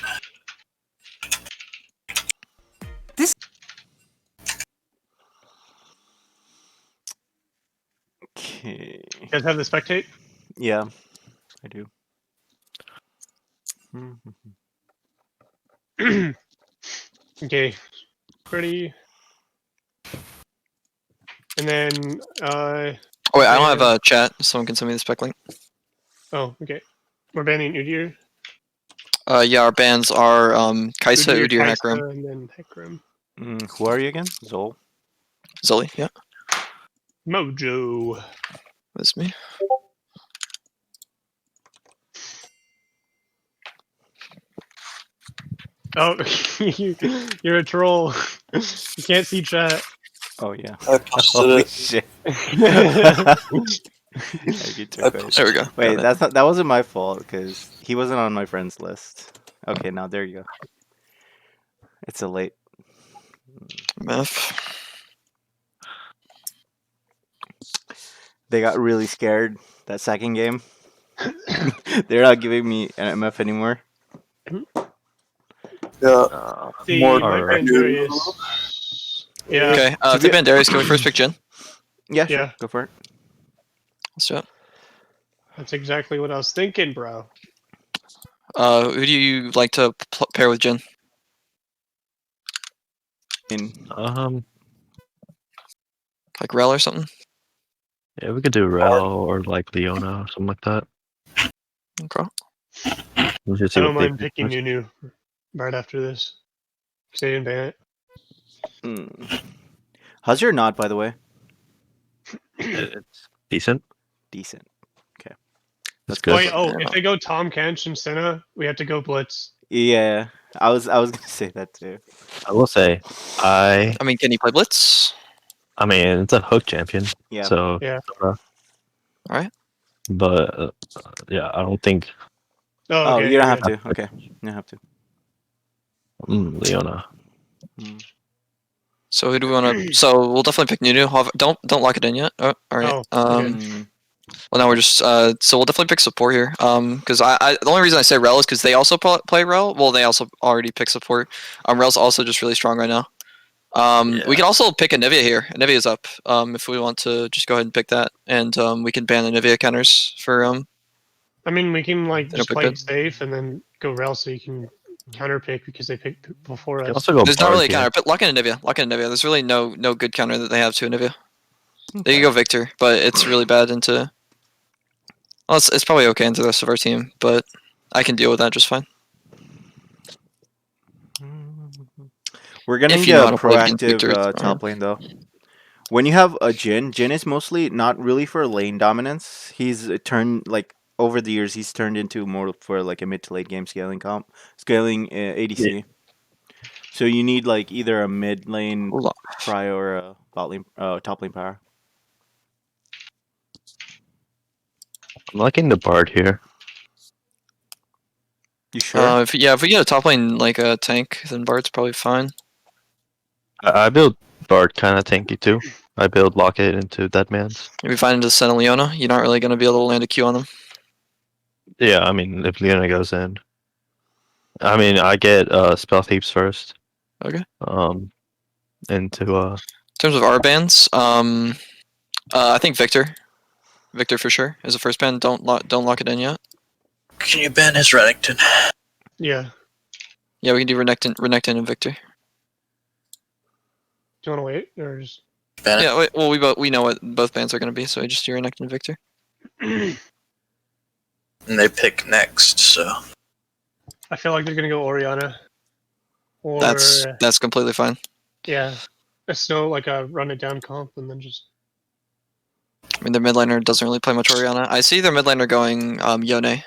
Okay. You guys have the spectate? Yeah, I do. Okay. Ready. And then Oh wait, I don't have a chat. Someone can send me the spec link. Oh, okay. We're banning Udyr. Yeah, our bans are Kaisa, Udyr, Kaisa, Hecarim. and then Hecarim. Who are you again? Zol? Zully, yeah. Mojo. That's me. Oh, you're a troll. You can't see chat. Oh yeah. I posted Holy it. shit. There we go. Wait, Got it. that wasn't my fault because he wasn't on my friends list. Okay, now there you go. It's a late. Meth. They got really scared that second game. They're not giving me an MF anymore. Yeah. See, More my alright. Bandarius. Yeah. Okay, To if they be- ban Darius, can we first pick Jin? Yeah, sure. Yeah. Go for it. Let's do it. That's exactly what I was thinking, bro. Who do you like to pair with Jin? Like Rel or something? Yeah, we could do Rel or like Leona or something like that. Okay. We'll just I see don't what they mind pick picking first. Nunu right after this. Because they didn't ban it. How's your knot, by the way? It's decent. Decent. Okay. That's good. Wait, if they go Tom Kench and Senna, we have to go Blitz. Yeah, I was gonna say that too. I will say, I mean, can you play Blitz? I mean, it's a hook champion. Yeah. So. Yeah. Alright. But yeah, I don't think. Oh, okay, you don't yeah, have to. Okay, you don't have to. Leona. So who do we want to? So we'll definitely pick Nunu. Don't lock it in yet. Oh, all right. Oh, okay. Well, now we're just so we'll definitely pick support here. Because I the only reason I say Rel is because they also play Rel. Well, they also already pick support. Rel's also just really strong right now. We can also pick Anivia here. Anivia's up. If we want to just go ahead and pick that, and we can ban Anivia counters for I mean, we can like They just don't pick play good. it safe and then go Rel so you can counter pick because they picked before us. Also go There's not Bard really a here. counter. But lock in Anivia. Lock in Anivia. There's really no good counter that they have to Anivia. They can go Victor, but it's really bad into. Well, it's probably okay into the rest of our team, but I can deal with that just fine. We're gonna If need you know a how to play against proactive Victor, it's top fine. lane though. When you have a Jin is mostly not really for lane dominance. He's turned like over the years he's turned into more for like a mid to late game scaling ADC. So you need like either a mid lane pry or a bot lane, top lane power. I'm liking the Bard here. You sure? If we get a top lane like a tank, then Bard's probably fine. I build Bard kind of tanky too. I build Locket into Deadman's. If we find into Senna Leona, you're not really going to be able to land a Q on them. Yeah, I mean, if Leona goes in. I mean, I get Spell Thieves first. Okay. Into In terms of our bans, I think Victor for sure is the first ban. Don't lock it in yet. Can you ban his Renekton? Yeah. Yeah, we can do Renekton and Victor. Do you want to wait or just? Yeah, well, we know what both bans are going to be, so I just do Renekton and Victor. And they pick next, so. I feel like they're gonna go Oriana. Or That's completely fine. yeah, a snow like a run it down comp and then just. I mean, their mid laner doesn't really play much Oriana. I see their mid laner going Yone.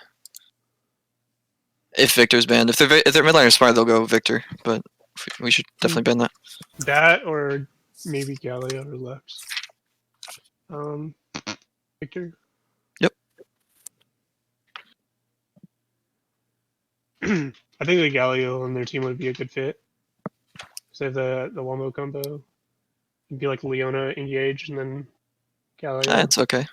If Victor's banned, if their mid laner is smart, they'll go Victor. But we should definitely ban that. That or maybe Galio or Lux. Victor. Yep. I think the Galio and their team would be a good fit. So the Wombo combo. It'd be like Leona engaged and then Galio. It's okay.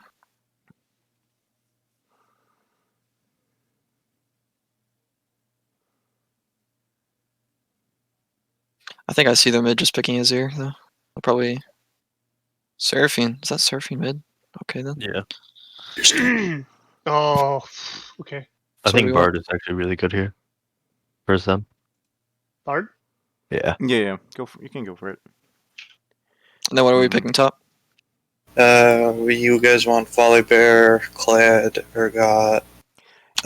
I think I see their mid just picking Azir though. They'll probably Seraphine. Is that Seraphine mid? Okay then. Yeah. Oh, okay. I So think we Bard is actually really good here. For them. Bard? Yeah. Yeah. You can go for it. And then what are we picking top? You guys want Volibear, Clad, Urgot?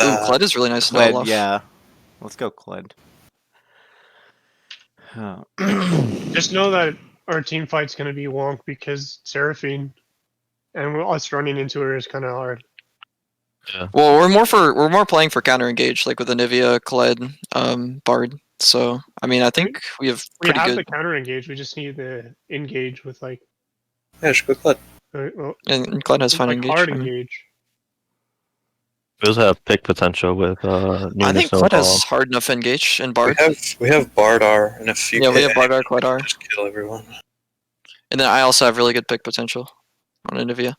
Ooh, Kled is really nice. Kled, No love. yeah. Let's go Kled. Just know that our team fight's gonna be wonk because Seraphine and us running into her is kind of hard. Yeah. Well, we're more playing for counter engage, like with Anivia, Kled, Bard. So I mean, I think we have We pretty have good. the counter engage. We just need to engage with like. Yeah, just go Kled. Well, And Glenn has fine like engage. hard I mean. engage. We also have pick potential with I newness think no Cled ball. has hard enough engage and Bard. We have Bardar, and if you Yeah, we hit have Bardar, Quedar. just kill everyone. And then I also have really good pick potential on Anivia.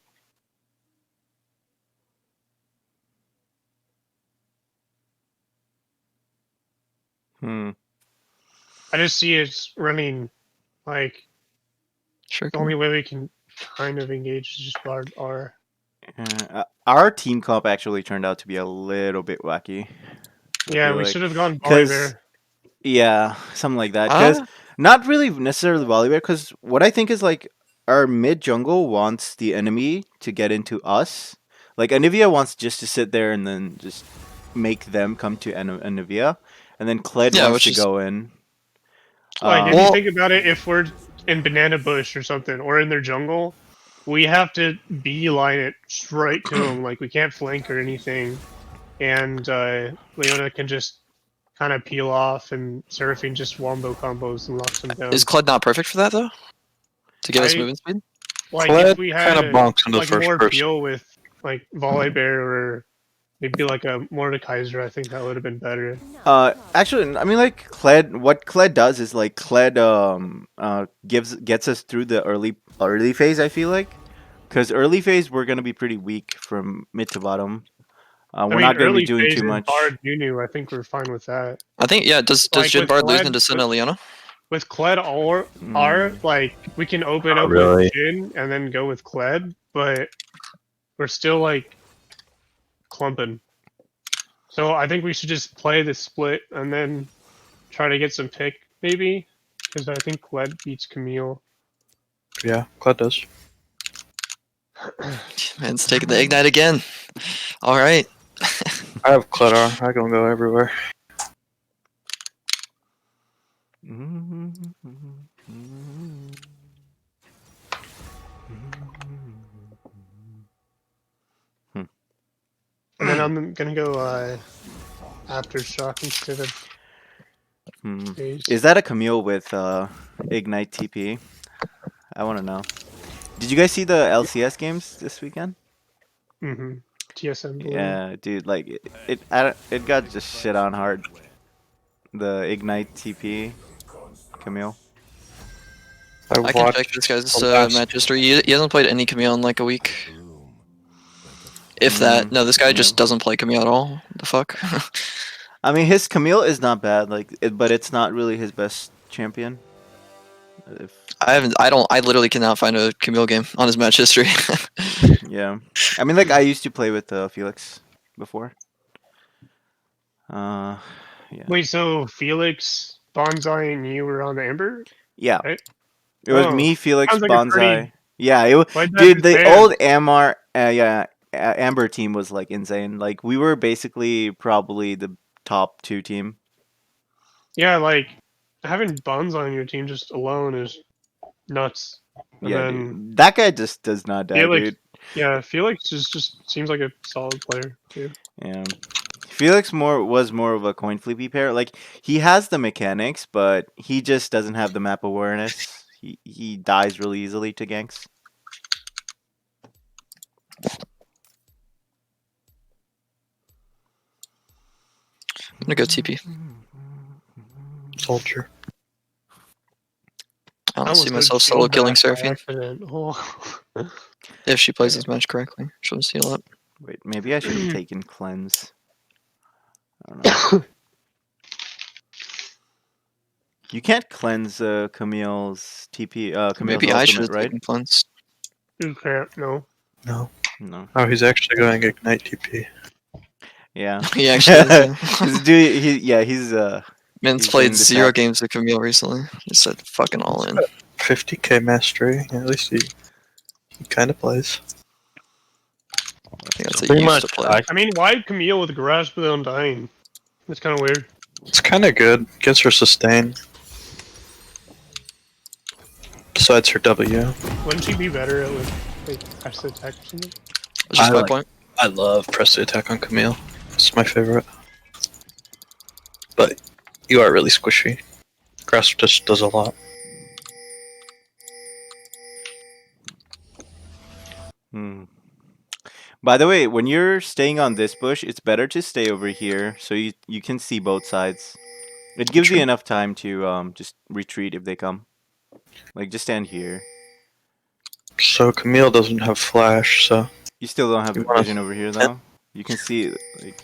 Hmm. I just see it's running like Sure. the only way we can kind of engage is just Bard R. Our team comp actually turned out to be a little bit wacky. Yeah, we should have gone Volibear. Yeah, something like that. Because not really necessarily Volibear. Because what I think is like our mid jungle wants the enemy to get into us. Like Anivia wants just to sit there and then just make them come to Anivia, and then Kled wants to go in. Like if you think about it, if we're in Banana Bush or something, or in their jungle, we have to beeline it straight to them. Like we can't flank or anything, and Leona can just kind of peel off, and Seraphine just wombo combos and locks them down. Is Kled not perfect for that though? To give us movement speed? Like Kled if we had kinda bonks into like first more person. peel with like Volibear or maybe like a Mordekaiser, I think that would have been better. Actually, I mean, like Kled. What Kled does is like Kled gets us through the early phase. I feel like, because early phase we're gonna be pretty weak from mid to bottom. We're not gonna be doing too much. Bard Nunu, I think we're fine with that. I think does Like, Jin with Bard lose Kled- into Senna Leona? With Kled R, like we can open Not up really. with Jin and then go with Kled, but we're still like clumping. So I think we should just play the split and then try to get some pick, maybe, because I think Kled beats Camille. Yeah, Kled does. Man's taking the ignite again. All right. I have Kledar. I can go everywhere. And then I'm gonna go Aftershock instead of Phase. Is that a Camille with Ignite TP? I want to know. Did you guys see the LCS games this weekend? Mm-hmm. TSM. Blue. Yeah, dude. Like it got just shit on hard. The Ignite TP, Camille. I can check this guy's match history. He hasn't played any Camille in like a week. If that. No, this guy just doesn't play Camille at all. The fuck? I mean, his Camille is not bad, but it's not really his best champion. I literally cannot find a Camille game on his match history. Yeah. I mean, like, I used to play with Felix before. Yeah. Wait, so Felix, Bonsai, and you were on the Ember? Yeah. Right? It was me, Felix, sounds like a Bonsai. pretty- Yeah, it was, Why'd that dude. The disband? old Amber team was like insane. Like we were basically probably the top 2 team. Yeah, like having Buns on your team just alone is nuts. And Yeah, then dude. That guy just does not die, Felix, dude. yeah, Felix just seems like a solid player too. Yeah. Felix was more of a coin flippy pair. Like he has the mechanics, but he just doesn't have the map awareness. He dies really easily to ganks. I'm gonna go TP. Soldier. I don't see myself solo killing Seraphine. Oh. If she plays this match correctly. She'll see a lot. Wait, maybe I should have taken cleanse. I don't know. You can't cleanse Camille's TP. Camille's Maybe I should ultimate, have right? taken cleanse. You can't, no. No. No. Oh, he's actually going Ignite TP. Yeah. He actually does, This dude, he's Man's he's played doing the 0 tap. games with Camille recently. Just said fucking all in. 50k mastery. At least he kind of plays. I think that's Pretty a much, used to play. I mean, why Camille with grasp with Undying? That's kind of weird. It's kind of good. Gets her sustain. Besides her W. Wouldn't she be better at like press attack or something? That's just my point. I love press to attack on Camille. It's my favorite. But You are really squishy. Grass just does a lot. By the way, when you're staying on this bush, it's better to stay over here so you can see both sides. It gives you enough time to just retreat if they come. Like, just stand here. So Camille doesn't have flash, so you still don't have vision over here though. You can see like,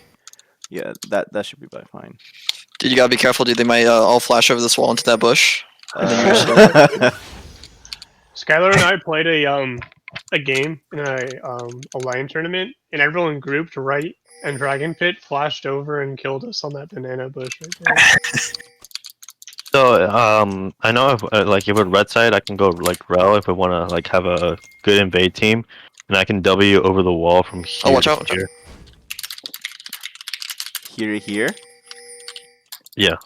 yeah, that should be by fine. Dude, you gotta be careful, dude. They might all flash over this wall into that bush. Skylar and I played a game in a LAN tournament, and everyone grouped right, and Dragon Pit flashed over and killed us on that banana bush right there. So I know if like if we're red side, I can go like rel if I want to like have a good invade team, and I can W over the wall from here. Oh, watch out! Here. Here, here. Yeah,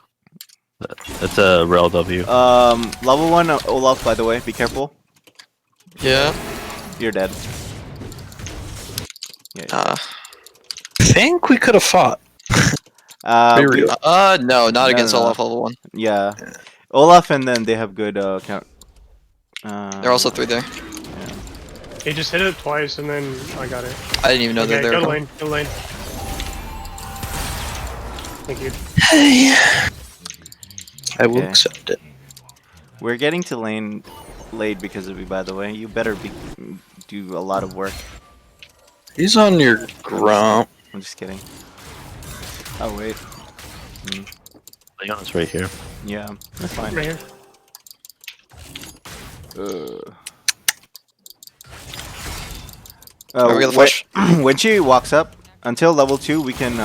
that's a rel W. Level 1 Olaf, by the way, be careful. Yeah. You're dead. Yeah. I think we could have fought. No, not against Olaf level 1. Yeah. Olaf, and then they have good count. They're also 3 there. Yeah. He just hit it twice, and then I got it. I didn't even know that they were lane, go lane. Thank you. Hey. I will accept it. We're getting to lane late because of you, by the way. You better do a lot of work. He's on your grump. I'm just kidding. Oh, wait. Leon's right here. Yeah, that's fine. Right here. We got the flash. When she walks up, until level 2, we can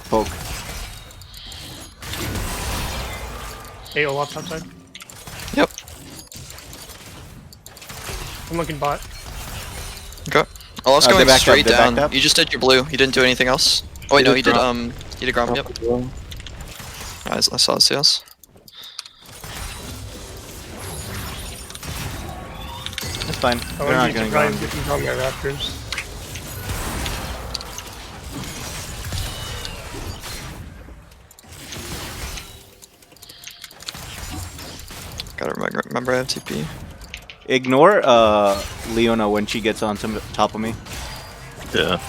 poke. Hey, Olaf outside. Yep. I'm looking bot. Okay. Olaf's They going backed straight up, they down. backed up. You just did your blue. You didn't do anything else. Oh wait, no, he did Grom. Yep. I saw this. Yes. That's fine. I They're not want you gonna to try go. and get these on their raptors. Gotta remember I have TP. Ignore Leona when she gets on top of me. Yeah.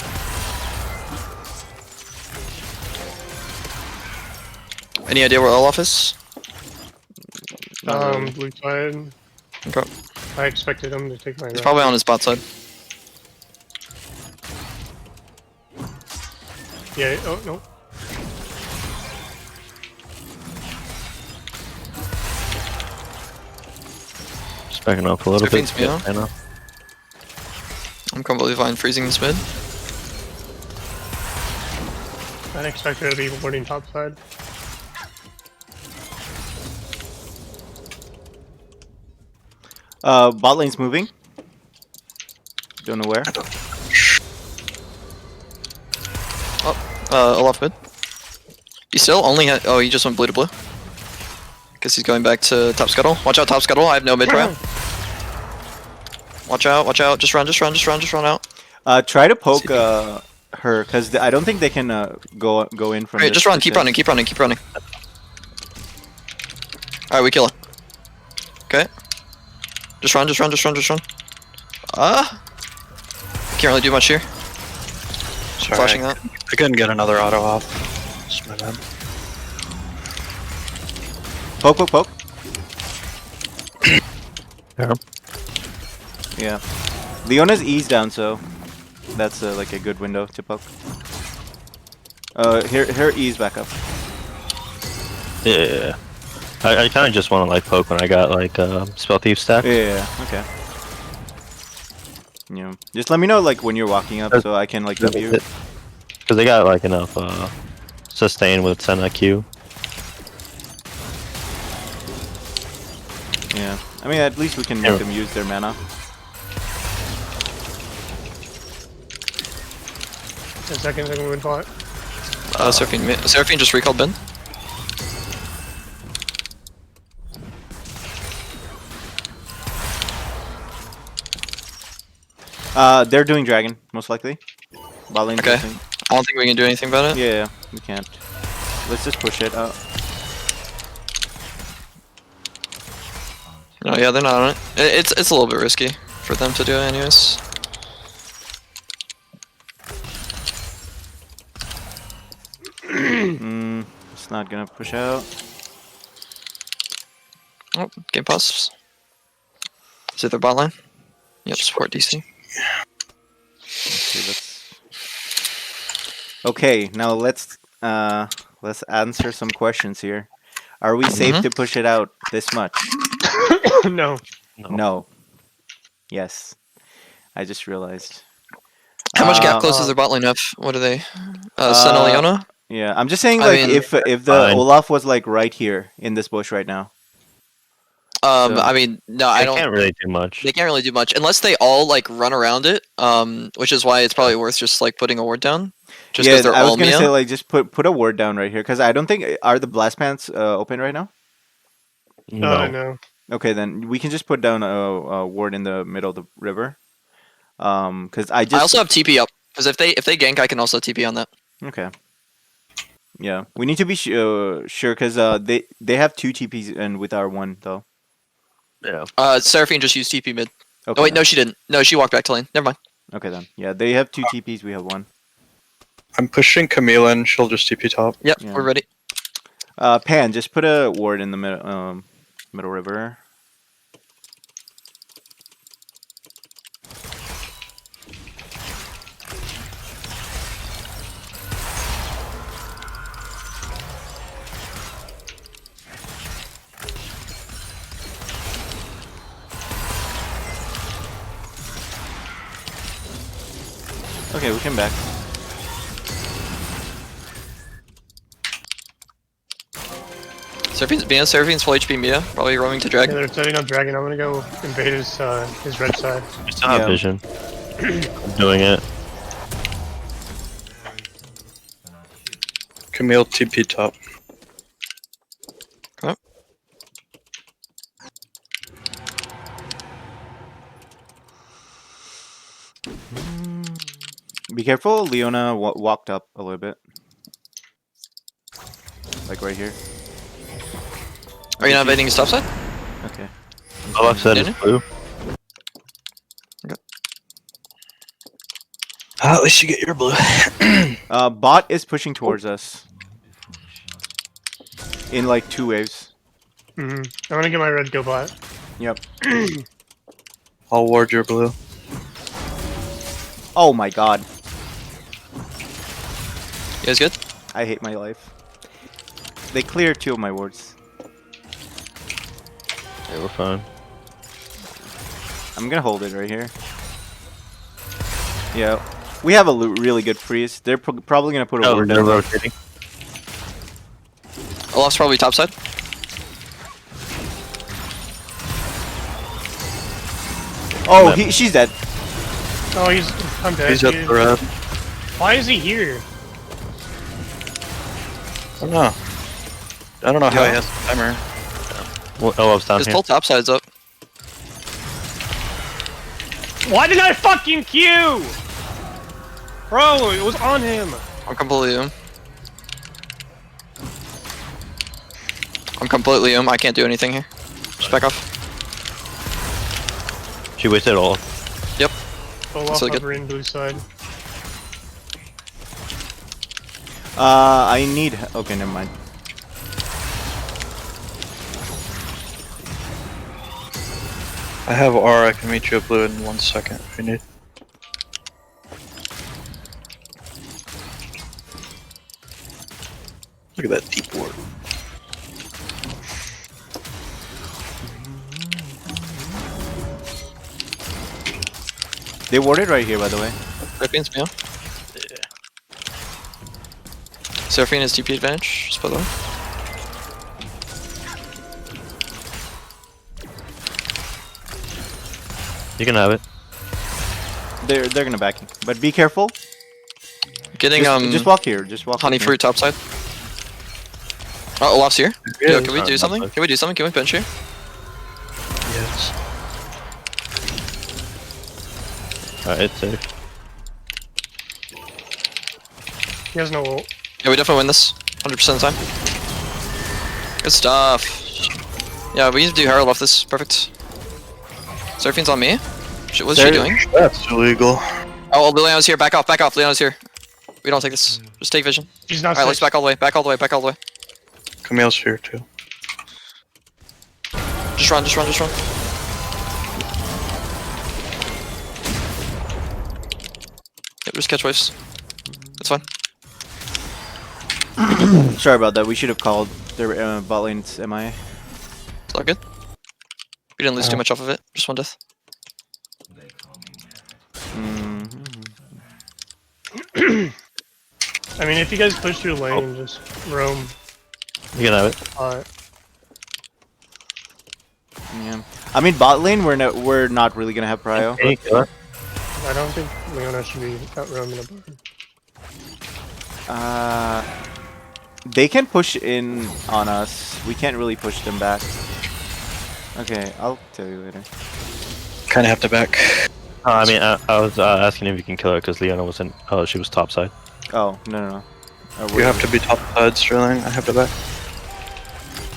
Any idea where Olaf is? Blue side. Okay. I expected him to take my. He's probably on his bot side. Yeah. Oh no. Just backing up a little bit. Seraphine's me, huh? I know. I'm completely fine freezing this mid. I didn't expect her to be boarding top side. Bot lane's moving. Don't know where. Olaf mid. He still only had. Oh, he just went blue to blue. Guess he's going back to top scuttle. Watch out, top scuttle. I have no mid round. Watch out, watch out. Just run out. Try to poke her, because I don't think they can go in from. Alright, just run. Keep running. Alright, we kill her. Okay. Just run. Can't really do much here. Sorry, Flashing that. I couldn't get another auto off. It's my bad. Poke. Yeah. Yeah. Leona's E's down, so that's like a good window to poke. Her E's back up. Yeah. I kind of just want to like poke when I got like spell thief stack. Yeah. Okay. Yeah. Just let me know like when you're walking up, so I can like W. Because they got like enough sustain with Sen IQ. Yeah. I mean, at least we can make them use their mana. In a second, we would bot. Seraphine just recalled Ben. They're doing dragon, most likely. Bot lane's Okay. missing. I don't think we can do anything about it. Yeah, we can't. Let's just push it out. No, yeah, they're not on it. It's a little bit risky for them to do it anyways. It's not gonna push out. Oh, game pause. Is it their bot line? Yep, support DC. Okay, now let's answer some questions here. Are we safe to push it out this much? No. No. Yes. I just realized. How much gap close does their bot line have? What are they? Senna Leona? Yeah, I'm just saying, I like, mean, if the Olaf was like right here in this bush right now. I mean, no, I don't. They can't really do much. They can't really do much unless they all like run around it. Which is why it's probably worth just like putting a ward down. Just yeah, they're I was all gonna Mia. say like just put a ward down right here because I don't think are the blast pants open right now. No. Okay, then we can just put down a ward in the middle of the river. Because I also have TP up because if they gank, I can also TP on that. Okay. Yeah, we need to be sure because they have 2 TPs and with our 1 though. Yeah. Seraphine just used TP mid. Okay, Oh wait, no, she didn't. No, she walked back to lane. Never mind. Okay then. Yeah, they have 2 TPs. We have 1. I'm pushing Camille in. She'll just TP top. Yep, Yeah. we're ready. Pan, just put a ward in the middle river. Okay, we came back. Seraphine's full HP Mia, probably roaming to drag. Yeah, they're setting up dragon. I'm gonna go invade his red side. I still have vision. I'm doing it. Camille TP top. Okay. Be careful, Leona walked up a little bit. Like right here. Are you not invading his top side? Okay. All I've said is blue. Okay. At least you get your blue. Bot is pushing towards us. In like 2 waves. I'm gonna get my red go bot. Yep. I'll ward your blue. Oh my god. You guys good? I hate my life. They cleared 2 of my wards. Yeah, we're fine. I'm gonna hold it right here. Yeah. We have a really good freeze. They're probably gonna put a ward they're down. rotating. Olaf's probably top side. Oh, she's dead. Oh, I'm dead. He's at the red. Why is he here? I don't know. I don't know how he has the timer. Well, Olaf's down His here. full top side's up. Why did I fucking queue? Bro, it was on him. I'm completely I can't do anything here. Just back off. She wasted all. Yep. Olaf really good. over in blue side. I need... Okay, never mind. I have R. I can meet you at blue in 1 second if you need. Look at that deep ward. They warded right here, by the way. Seraphine's Mia. Seraphine has TP advantage, just by the way. You can have it. They're gonna back you. But be careful. Getting just walk here. Just walk. honey with me. fruit top side. Oh, Olaf's here. Yeah, Yo, can we do something? Can we do something? Can we bench here? Yes. Alright, it's safe. He has no ult. Yeah, we definitely win this. 100% of the time. Good stuff. Yeah, we need to do Herald off this. Perfect. Seraphine's on me. What's she doing? That's illegal. Oh, Leona's here. Back off, back off. Leona's here. We don't take this. Just take vision. She's not Alright, let's back all the way. Back all the way. Back all the way. Camille's here too. Just run, just run, just run. Yep, just catch waves. That's fine. Sorry about that. We should have called their bot lane's MIA. It's all good. We didn't lose too much off of it. Just one death. I mean, if you guys push through lane, just roam. You can have it. Alright. Yeah. I mean, bot lane, we're not really gonna have prio. I don't think Leona should be out roaming a bar. They can push in on us. We can't really push them back. Okay, I'll tell you later. Kind of have to back. I mean, I was asking if you can kill her because Leona wasn't. Oh, she was topside. Oh, no. You have to be top side, Sterling. I have to back.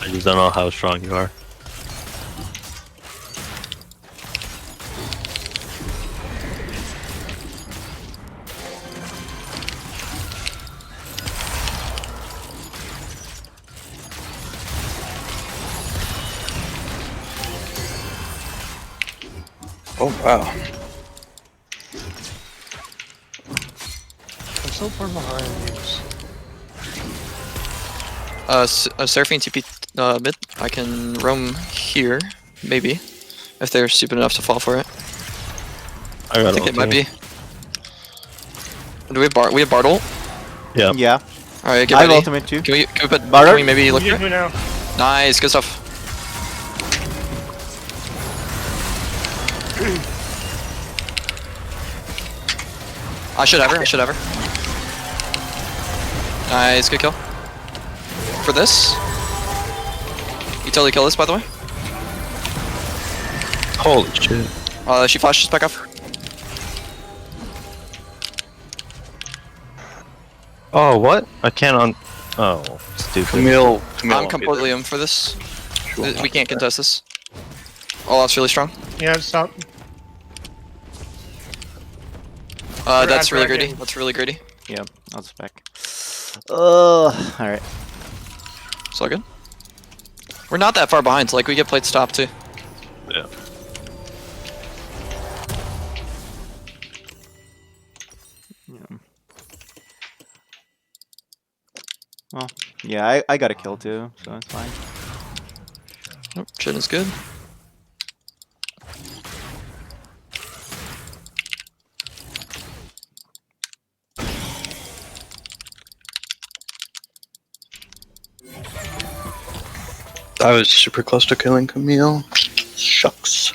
I just don't know how strong you are. Oh wow. I'm so far behind these. Seraphine TP mid. I can roam here, maybe, if they're stupid enough to fall for it. I think it might be. Do we have Bart? We have Bart ult? Yeah. Yeah. All right, get I have ready. ultimate too. Can we put? Barter? Can we maybe look You here? do now. Nice, good stuff. I should have her. Nice, good kill. For this. You totally kill this, by the way. Holy shit. She flashes back off. Oh, what? I can't on. Oh, stupid. Camille I'm completely in for this. We can't contest this. Olaf's really strong. Yeah, stop. That's really tracking. greedy. That's really greedy. Yeah, I'll just back. Alright. It's all good. We're not that far behind, so like we get played stop too. Yeah. Well, yeah, I got a kill too, so it's fine. Nope, shit is good. I was super close to killing Camille. Shucks.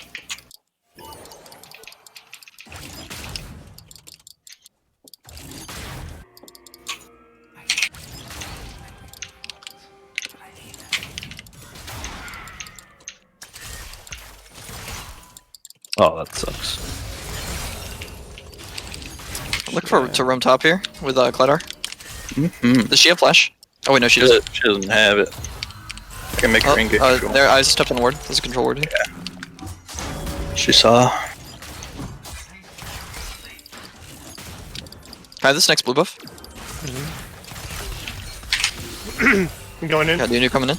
Oh, that sucks. Look for to roam top here with Cledar. Mm-hmm. Does she have flash? Oh wait, no, she doesn't. She doesn't have it. I can make her engage. There, I just stepped on ward. There's a control ward here. Yeah. She saw. Can I have this next blue buff? I'm going in. Yeah, Nunu coming in.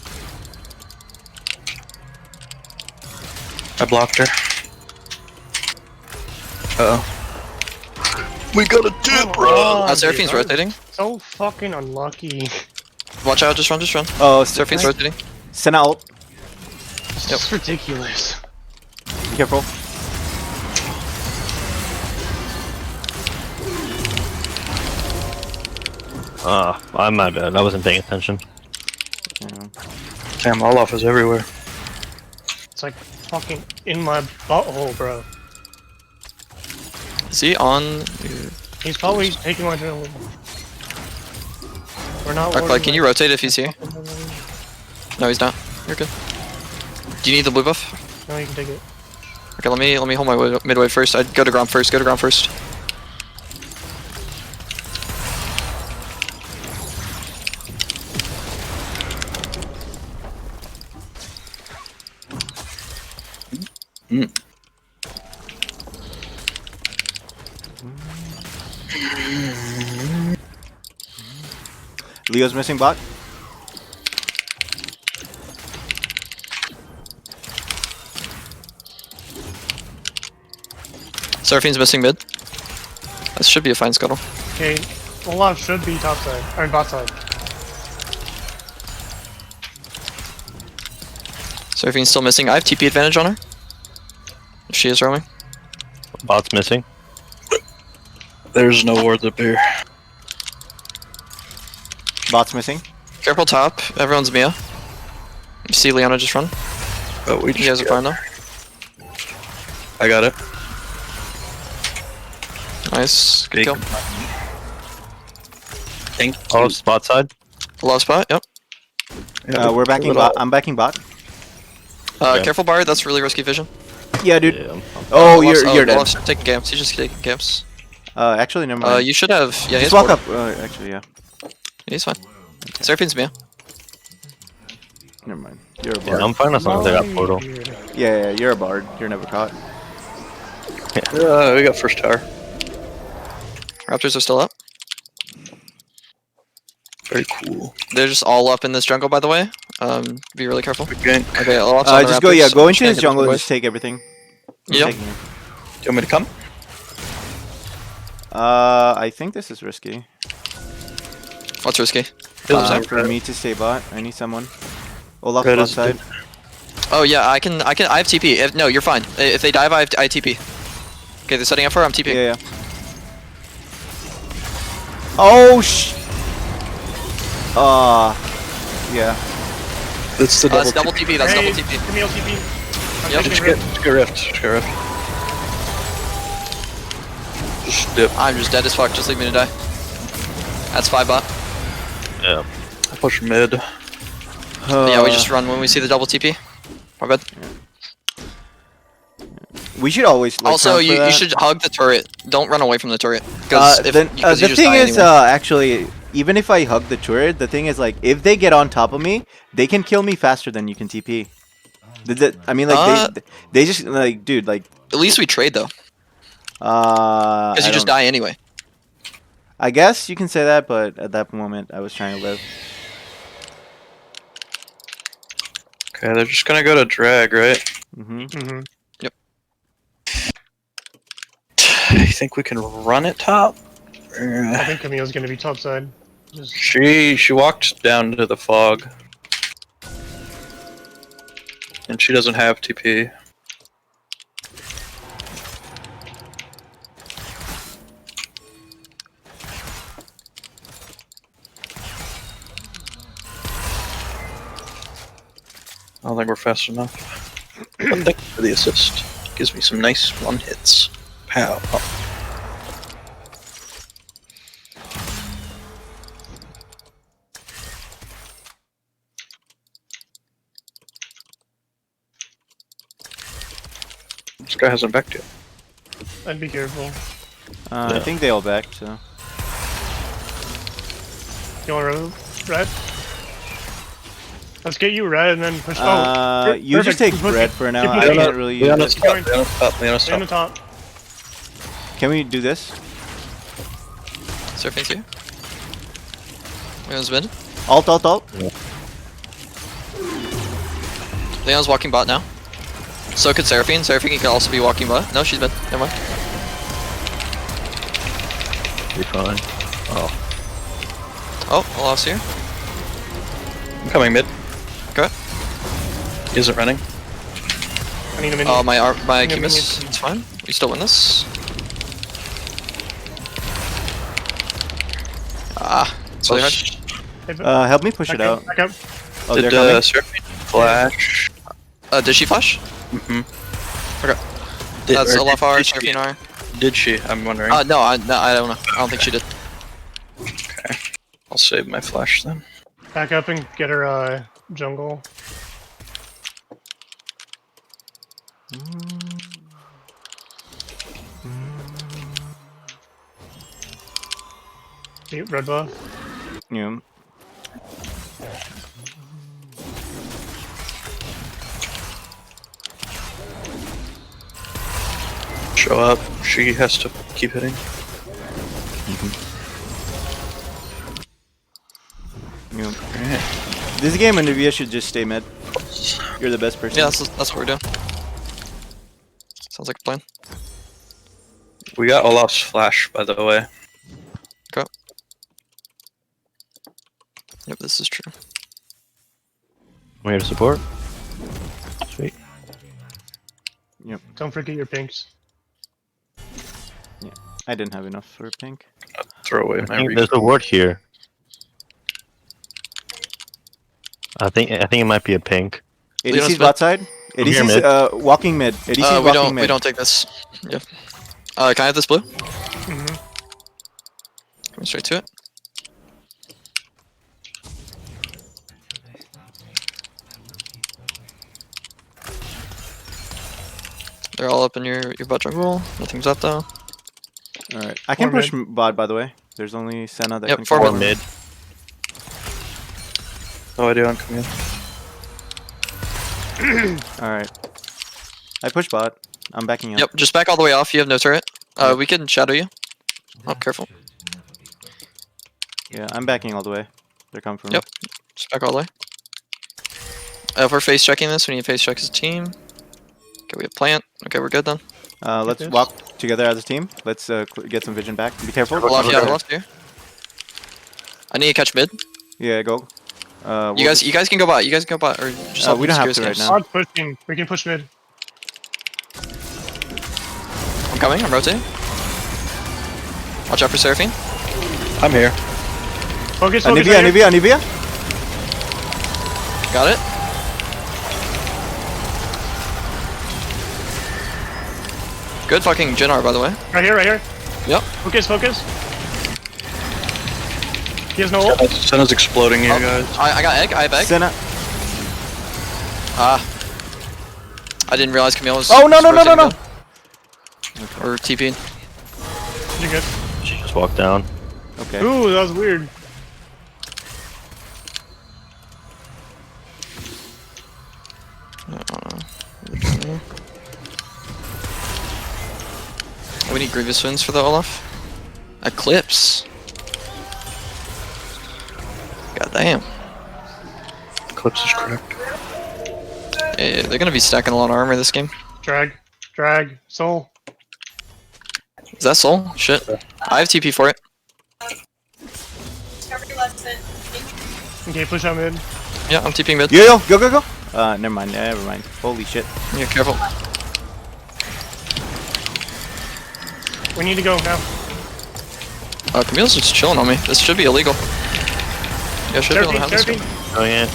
I blocked her. Uh oh. We got a tip, bro! Seraphine's rotating. So fucking unlucky. Watch out, just run, just run. Oh, Seraphine's rotating. Send out. This is ridiculous. Be careful. I'm my bad. I wasn't paying attention. Damn, Olaf is everywhere. It's like fucking in my butthole, bro. Is he on? He's probably taking my adrenaline. We're not. Arclight, can you rotate if he's here? No, he's not. You're good. Do you need the blue buff? No, you can take it. Okay, let me hold my mid wave first. I'd go to ground first. Go to ground first. Leo's missing bot. Seraphine's missing mid. This should be a fine scuttle. Okay, Olaf should be top side. I mean, bot side. Seraphine's still missing. I have TP advantage on her. If she is roaming. Bot's missing. There's no wards up here. Bot's missing. Careful top. Everyone's Mia. You see Leona just run. Oh, we You guys are fine though. I got it. Nice. Good kill. Thank Oh, you. spot side. Low spot. Yep. We're backing bot. I'm backing bot. Okay. Careful bar. That's really risky vision. Yeah, dude. Yeah, Oh, you're dead. Olaf's taking camps. He's just taking camps. Actually, never mind. You should have. Yeah, Just he's walk ward. up. Actually, yeah. He's fine. Seraphine's Mia. Never mind. You're a Yeah, bard. I'm fine as long as I got portal. Yeah, you're a bard. You're never caught. We got first tower. Raptors are still up. Very cool. They're just all up in this jungle, by the way. Be really careful. Gank. Okay, Olaf's on the Just Raptors. go. Yeah, go into Gank his it jungle and boys. just take everything. I'm Yep. taking it. Do you want me to come? I think this is risky. What's risky? For me to stay bot, I need someone. Olaf Red bot is side. Oh yeah, I have TP. No, you're fine. If they dive, I TP. Okay, they're setting up for her, I'm TP. Yeah. Oh yeah. That's the double. That's double TP. That's double TP. Camille TP. I'm Yep. taking Just get rift. Just get rift. Just dip. I'm just dead as fuck. Just leave me to die. That's 5 bot. Yeah. I push mid. Yeah, we just run when we see the double TP. My bad. We should always. Like, Also, count for you that. should hug the turret. Don't run away from the turret. Because the thing is, actually, even if I hug the turret, the thing is, like, if they get on top of me, they can kill me faster than you can TP. I mean, like, they just, like, dude, like. At least we trade though. Because you just die anyway. I guess you can say that, but at that moment, I was trying to live. Okay, they're just gonna go to drag, right? Mm-hmm. Yep. I think we can run it top. I think Camille's gonna be top side. Just... She walked down to the fog. And she doesn't have TP. I don't think we're fast enough. But thank you for the assist. Gives me some nice one hits. Pow. This guy hasn't backed yet. I'd be careful. I think they all backed, so. You want red? Let's get you red and then push. You just take red for now. I can't really use it. Stay on the top. Can we do this? Surfing's here. Leon's mid. Alt. Leon's walking bot now. So could Seraphine. Seraphine can also be walking bot. No, she's mid. Never mind. Be fine. Oh, Olaf's here. I'm coming mid. Okay. He isn't running. I need a minion. Oh, my I need a Cumus. minion. It's fine. We still win this. It's really hard. Help me push it out. Back up. Oh, Did they're coming. Seraphine flash? Did she flash? Mm-hmm. Okay. That's Olaf R, Seraphine R. Did she? I'm wondering. No, I don't know. I don't think she did. Okay. I'll save my flash then. Back up and get her jungle. Red buff. Yeah. Show up. She has to keep hitting. Yep. This game, Anivia should just stay mid. You're the best person. Yeah, that's what we're doing. Sounds like a plan. We got Olaf's flash, by the way. Go. Yep, this is true. I'm here to support. Sweet. Yep. Don't forget your pinks. Yeah. I didn't have enough for pink. Throw away I my think there's a ward here. I think it might be a pink. ADC's bot side. ADC's walking mid. ADC's walking mid. We don't take this. Yep. Can I have this blue? Coming straight to it. They're all up in your bot jungle. Nothing's up though. Alright. I can push bot, by the way. There's only Senna that can forward mid. No idea on Camille. Alright. I push bot. I'm backing up. Yep, just back all the way off. You have no turret. We can shadow you. Oh, careful. Yeah, I'm backing all the way. They're coming from Yep, just back all the way. If we're face checking this, we need to face check as a team. Okay, we have plant. Okay, we're good then. Let's walk together as a team. Let's get some vision back. Be careful. Left here. I need to catch mid. Yeah, go. You guys can go bot. You guys can go bot. Or just we don't have to right now. Bot's pushing. We can push mid. I'm coming. I'm rotating. Watch out for Seraphine. I'm here. Focus. Anivia. Got it. Good fucking Jinnar, by the way. Right here. Yep. Focus. He has no ult. Senna's exploding here, guys. I got egg. I have egg. Senna. I didn't realize Camille was. Oh no! Or TP. You're good. She just walked down. Okay. Ooh, that was weird. We need Grievous Winds for the Olaf. Eclipse. God damn. Eclipse is correct. Yeah, they're gonna be stacking a lot of armor this game. Drag, soul. Is that soul? Shit. I have TP for it. Okay, push out mid. Yeah, I'm TPing mid. Yo, go. Never mind. Holy shit. Yeah, careful. We need to go now. Camille's just chilling on me. This should be illegal. Yeah, should be able to have this one. Oh yeah.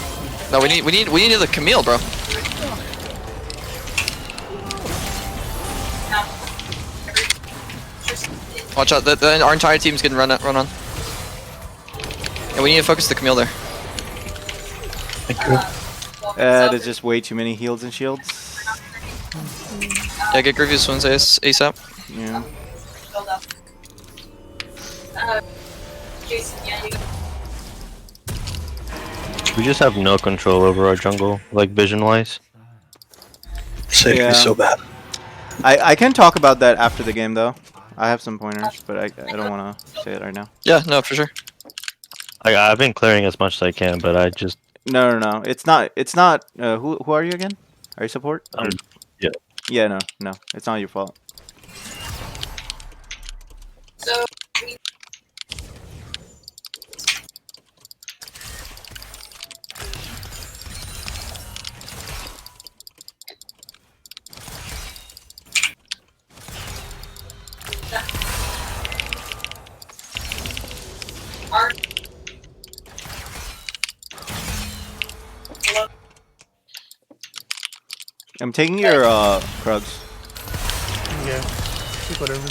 No, we need the Camille, bro. Watch out! Our entire team's getting run on. And we need to focus the Camille there. There's just way too many heals and shields. Yeah, get Grievous Winds ASAP. Yeah. We just have no control over our jungle, like vision-wise. Safety so bad. I can talk about that after the game though. I have some pointers, but I don't want to say it right now. Yeah, no, for sure. I've been clearing as much as I can, but I just No. It's not. Who are you again? Are you support? Yeah. Yeah, no. It's not your fault. So. I'm taking your Krugs. Yeah, whatever.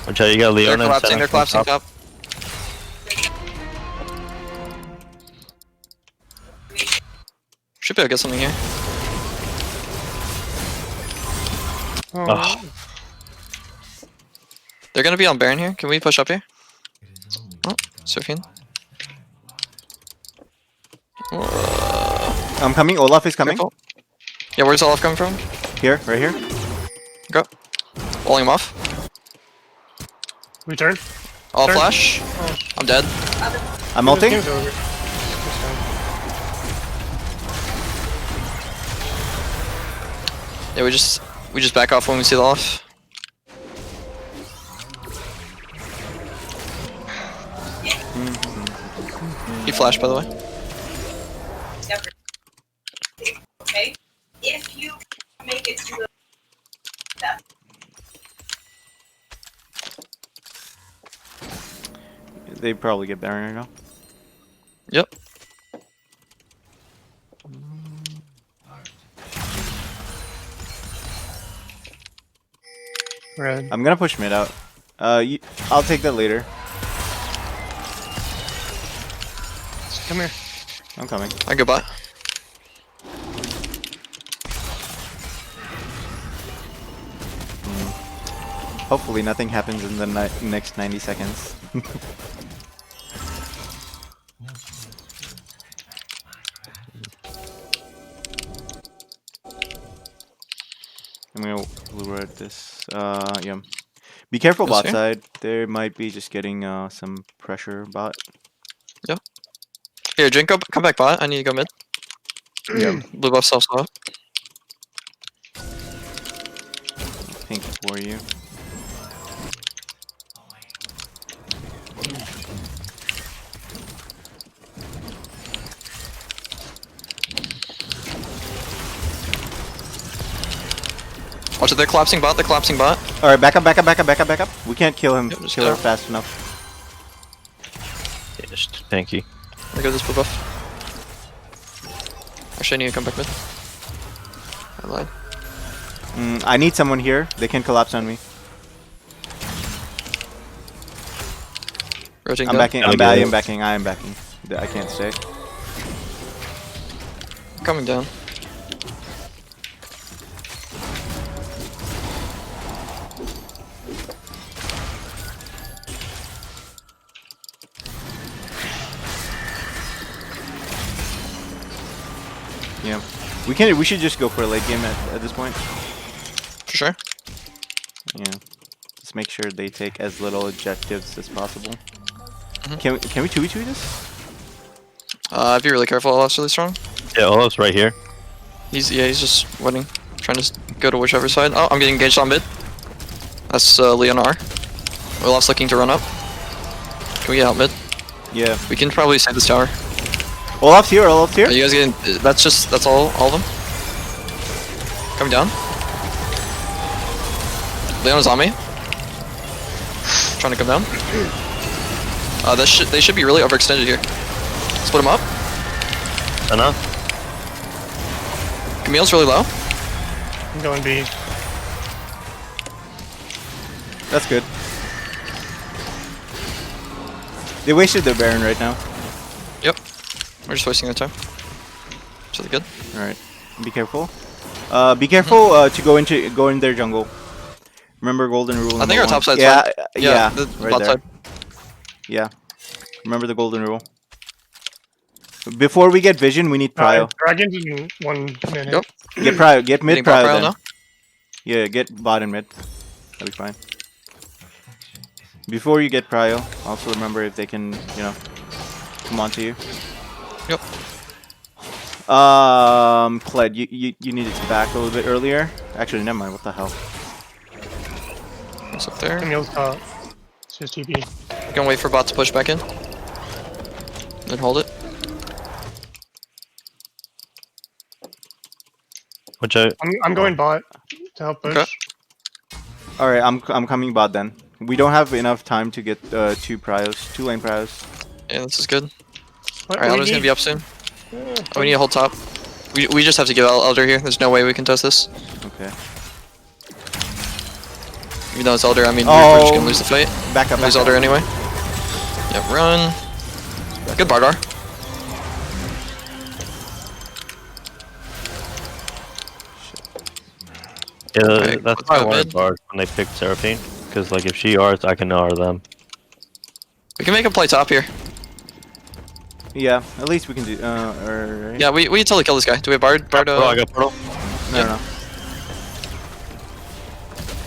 Watch out, you got Leon. They're collapsing top. Should be able to get something here. Oh. They're gonna be on Baron here. Can we push up here? Oh. Seraphine. I'm coming. Olaf is coming. Careful. Yeah, where's Olaf coming from? Here, right here. Go. Walling him off. Return. All Turn. flash. I'm dead. I'm ulting. Game's over. It's fine. Yeah, we just back off when we see the Olaf. He flashed, by the way. Okay. If you make it to that. They probably get Baron right now. Yep. Red. I'm gonna push mid out. I'll take that later. Come here. I'm coming. I go bot. Hopefully nothing happens in the next 90 seconds. I'm gonna blue red this. Yeah. Be careful Yes, bot sir. side. They might be just getting some pressure bot. Yep. Here, Jin, come back bot. I need to go mid. Yeah. Blue buff self swap. Pink for you. Watch it, they're collapsing bot, Alright, back up. We can't kill him. Yep, just Kill her go. fast enough. Yes, thank you. I go this blue buff. Actually, I need to come back mid. I lied. I need someone here. They can collapse on me. Rotating I'm down. backing. I am backing. I can't stay. Coming down. Yeah. We should just go for a late game at this point. For sure. Yeah. Just make sure they take as little objectives as possible. Mhm. Can we 2v2 this? Be really careful, Olaf's really strong. Yeah, Olaf's right here. He's just waiting. Trying to go to whichever side. Oh, I'm getting engaged on mid. That's Leonor. Olaf's looking to run up. Can we get out mid? Yeah. We can probably save this tower. Olaf's here. Are you guys getting? That's all of them. Coming down. Leon's on me. Trying to come down. They should be really overextended here. Split them up. Enough. Camille's really low. I'm going B. That's good. They wasted their Baron right now. Yep. We're just wasting their time. So they're good. Alright. Be careful. Be careful to go in their jungle. Remember golden rule. I think our top side's yeah, fine. yeah, the right bot there. side. Yeah. Remember the golden rule. Before we get vision, we need prio. Dragons in 1 minute. Yep. Get prio. Get mid Getting bot prio prio then. now? Yeah, get bot and mid. That'll be fine. Before you get prio, also remember if they can, come onto you. Yep. Kled, you needed to back a little bit earlier. Actually, never mind. What the hell? What's up there? Camille's top. It's just TP. Gonna wait for bot to push back in. Then hold it. Which I. I'm going bot to help push. Okay. All right, I'm coming bot then. We don't have enough time to get 2 lane prios. Yeah, this is good. What Alright, we Elder's gonna need- be up soon. Oh, we need to hold top. We just have to give Elder here. There's no way we can test this. Okay. Even though it's Elder, I mean, we're just gonna lose the fight. Back up. Lose back Elder up. anyway. Yep, run. Good Bardar. Yeah, Okay, that's let's why I go wanted mid. bard when they picked Seraphine, because like if she R's, I can R them. We can make him play top here. Yeah, at least we can do. Alright. Yeah, we can totally kill this guy. Do we have Bard? Bard. I got portal. No.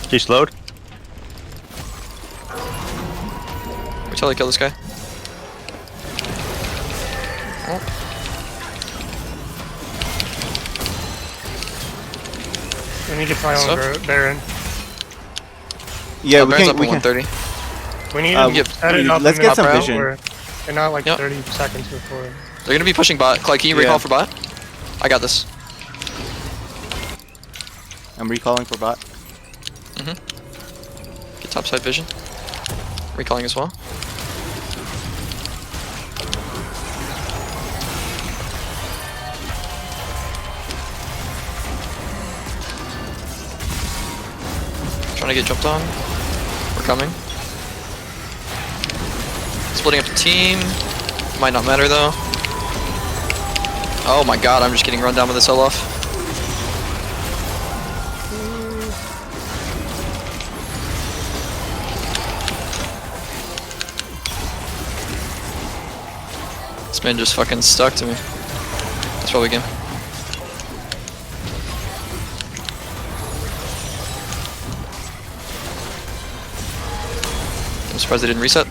He's slowed. We totally kill this guy. Oh. We need to try on Baron. Yeah, we Baron's can. up We in can. 130. We need to set it up. Let's get some vision. And not like 30 seconds before. They're gonna be pushing bot. Clyde, can you recall for bot? I got this. I'm recalling for bot. Get topside vision. Recalling as well. Trying to get jumped on. We're coming. Splitting up the team. Might not matter though. Oh my god, I'm just getting run down with this Olaf. This man just fucking stuck to me. That's probably game. I'm surprised they didn't reset.